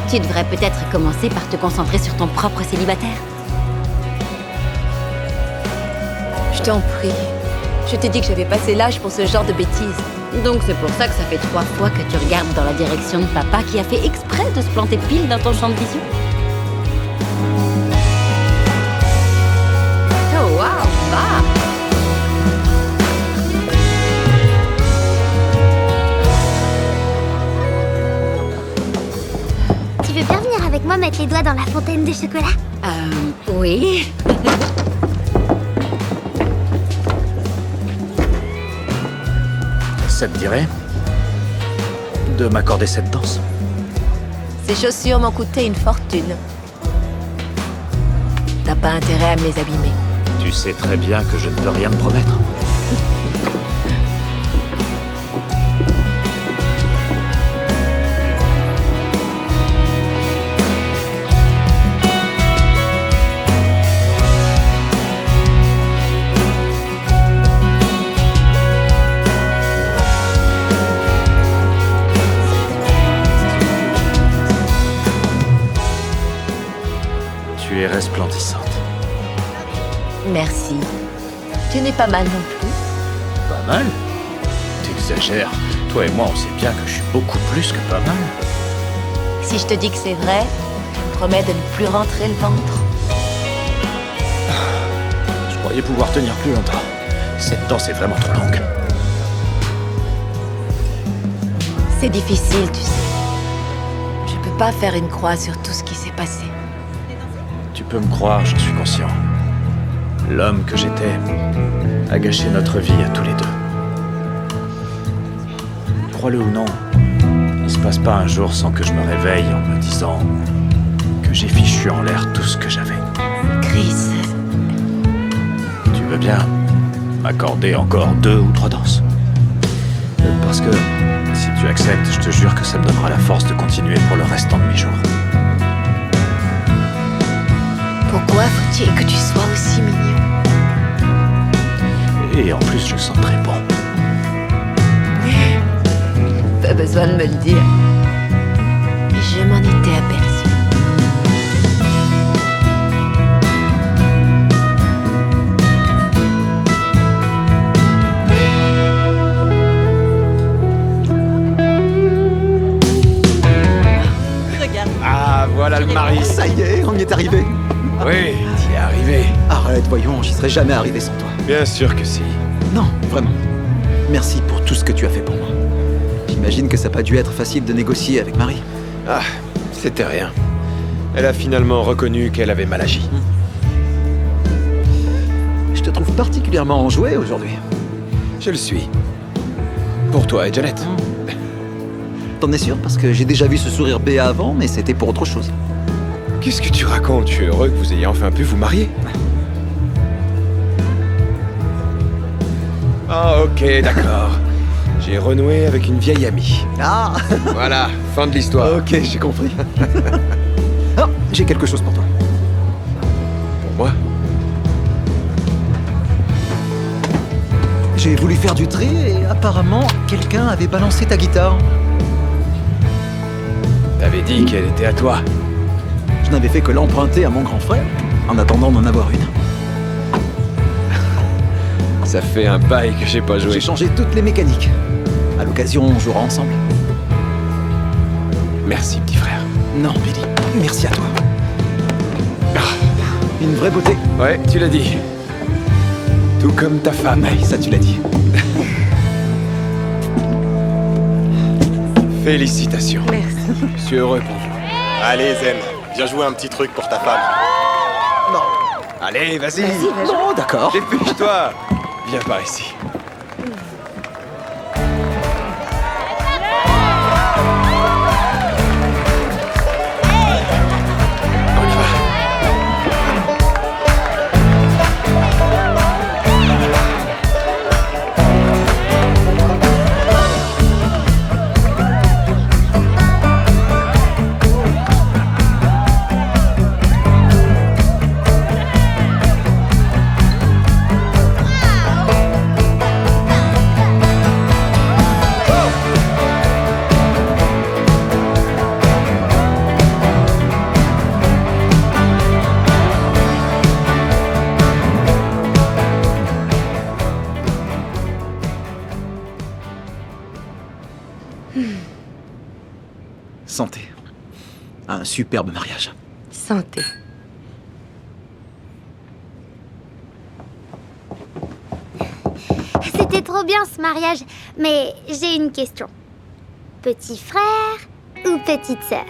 Tu devrais peut-être commencer par te concentrer sur ton propre célibataire. Je t'en prie. Je t'ai dit que j'avais passé l'âge pour ce genre de bêtises. Donc c'est pour ça que ça fait 3 fois que tu regardes dans la direction de papa qui a fait exprès de se planter pile dans ton champ de vision. Oh waouh, va! Tu veux bien venir avec moi mettre les doigts dans la fontaine de chocolat? Oui. Ça te dirait de m'accorder cette danse? Ces chaussures m'ont coûté une fortune. T'as pas intérêt à me les abîmer. Tu sais très bien que je ne peux rien te promettre. Tu es resplendissante. Merci. Tu n'es pas mal non plus. Pas mal? T'exagères. Toi et moi, on sait bien que je suis beaucoup plus que pas mal. Si je te dis que c'est vrai, tu me promets de ne plus rentrer le ventre. Je croyais pouvoir tenir plus longtemps. Cette danse est vraiment trop longue. C'est difficile, tu sais. Je peux pas faire une croix sur tout ce qui s'est passé. Tu peux me croire, j'en suis conscient. L'homme que j'étais a gâché notre vie à tous les deux. Crois-le ou non, il se passe pas un jour sans que je me réveille en me disant que j'ai fichu en l'air tout ce que j'avais. Chris. Tu veux bien m'accorder encore 2 ou 3 danses? Parce que si tu acceptes, je te jure que ça me donnera la force de continuer pour le restant de mes jours. Pourquoi faut-il que tu sois aussi mignon? Et en plus, je sens très bon. Pas besoin de me le dire. Je m'en étais aperçue. Ah, Voilà le mari. Ça y est, on y est arrivé. Oui, t'y es arrivé. Arrête, voyons, j'y serais jamais arrivé sans toi. Bien sûr que si. Non, vraiment. Merci pour tout ce que tu as fait pour moi. J'imagine que ça n'a pas dû être facile de négocier avec Marie. Ah, c'était rien. Elle a finalement reconnu qu'elle avait mal agi. Je te trouve particulièrement enjoué aujourd'hui. Je le suis. Pour toi et Janet. T'en es sûr? Parce que j'ai déjà vu ce sourire béat avant, mais c'était pour autre chose. Qu'est-ce que tu racontes? Je suis heureux que vous ayez enfin pu vous marier. Ah, ok, d'accord. J'ai renoué avec une vieille amie. Ah. Voilà, fin de l'histoire. Ok, j'ai compris. Ah, j'ai quelque chose pour toi. Pour moi? J'ai voulu faire du tri et apparemment, quelqu'un avait balancé ta guitare. T'avais dit qu'elle était à toi. Je n'avais fait que l'emprunter à mon grand frère, en attendant d'en avoir une. Ça fait un bail que j'ai pas joué. J'ai changé toutes les mécaniques. À l'occasion, on jouera ensemble. Merci, petit frère. Non, Billy, merci à toi. Une vraie beauté. Ouais, tu l'as dit. Tout comme ta femme. Ouais, ça tu l'as dit. Félicitations. Merci. Je suis heureux pour vous. Allez, Zen, viens jouer un petit truc pour ta femme. Non. Allez, vas-y. Non, d'accord. Dépêche-toi. Viens par ici. Santé. Un superbe mariage. Santé. C'était trop bien ce mariage, mais j'ai une question. Petit frère ou petite sœur?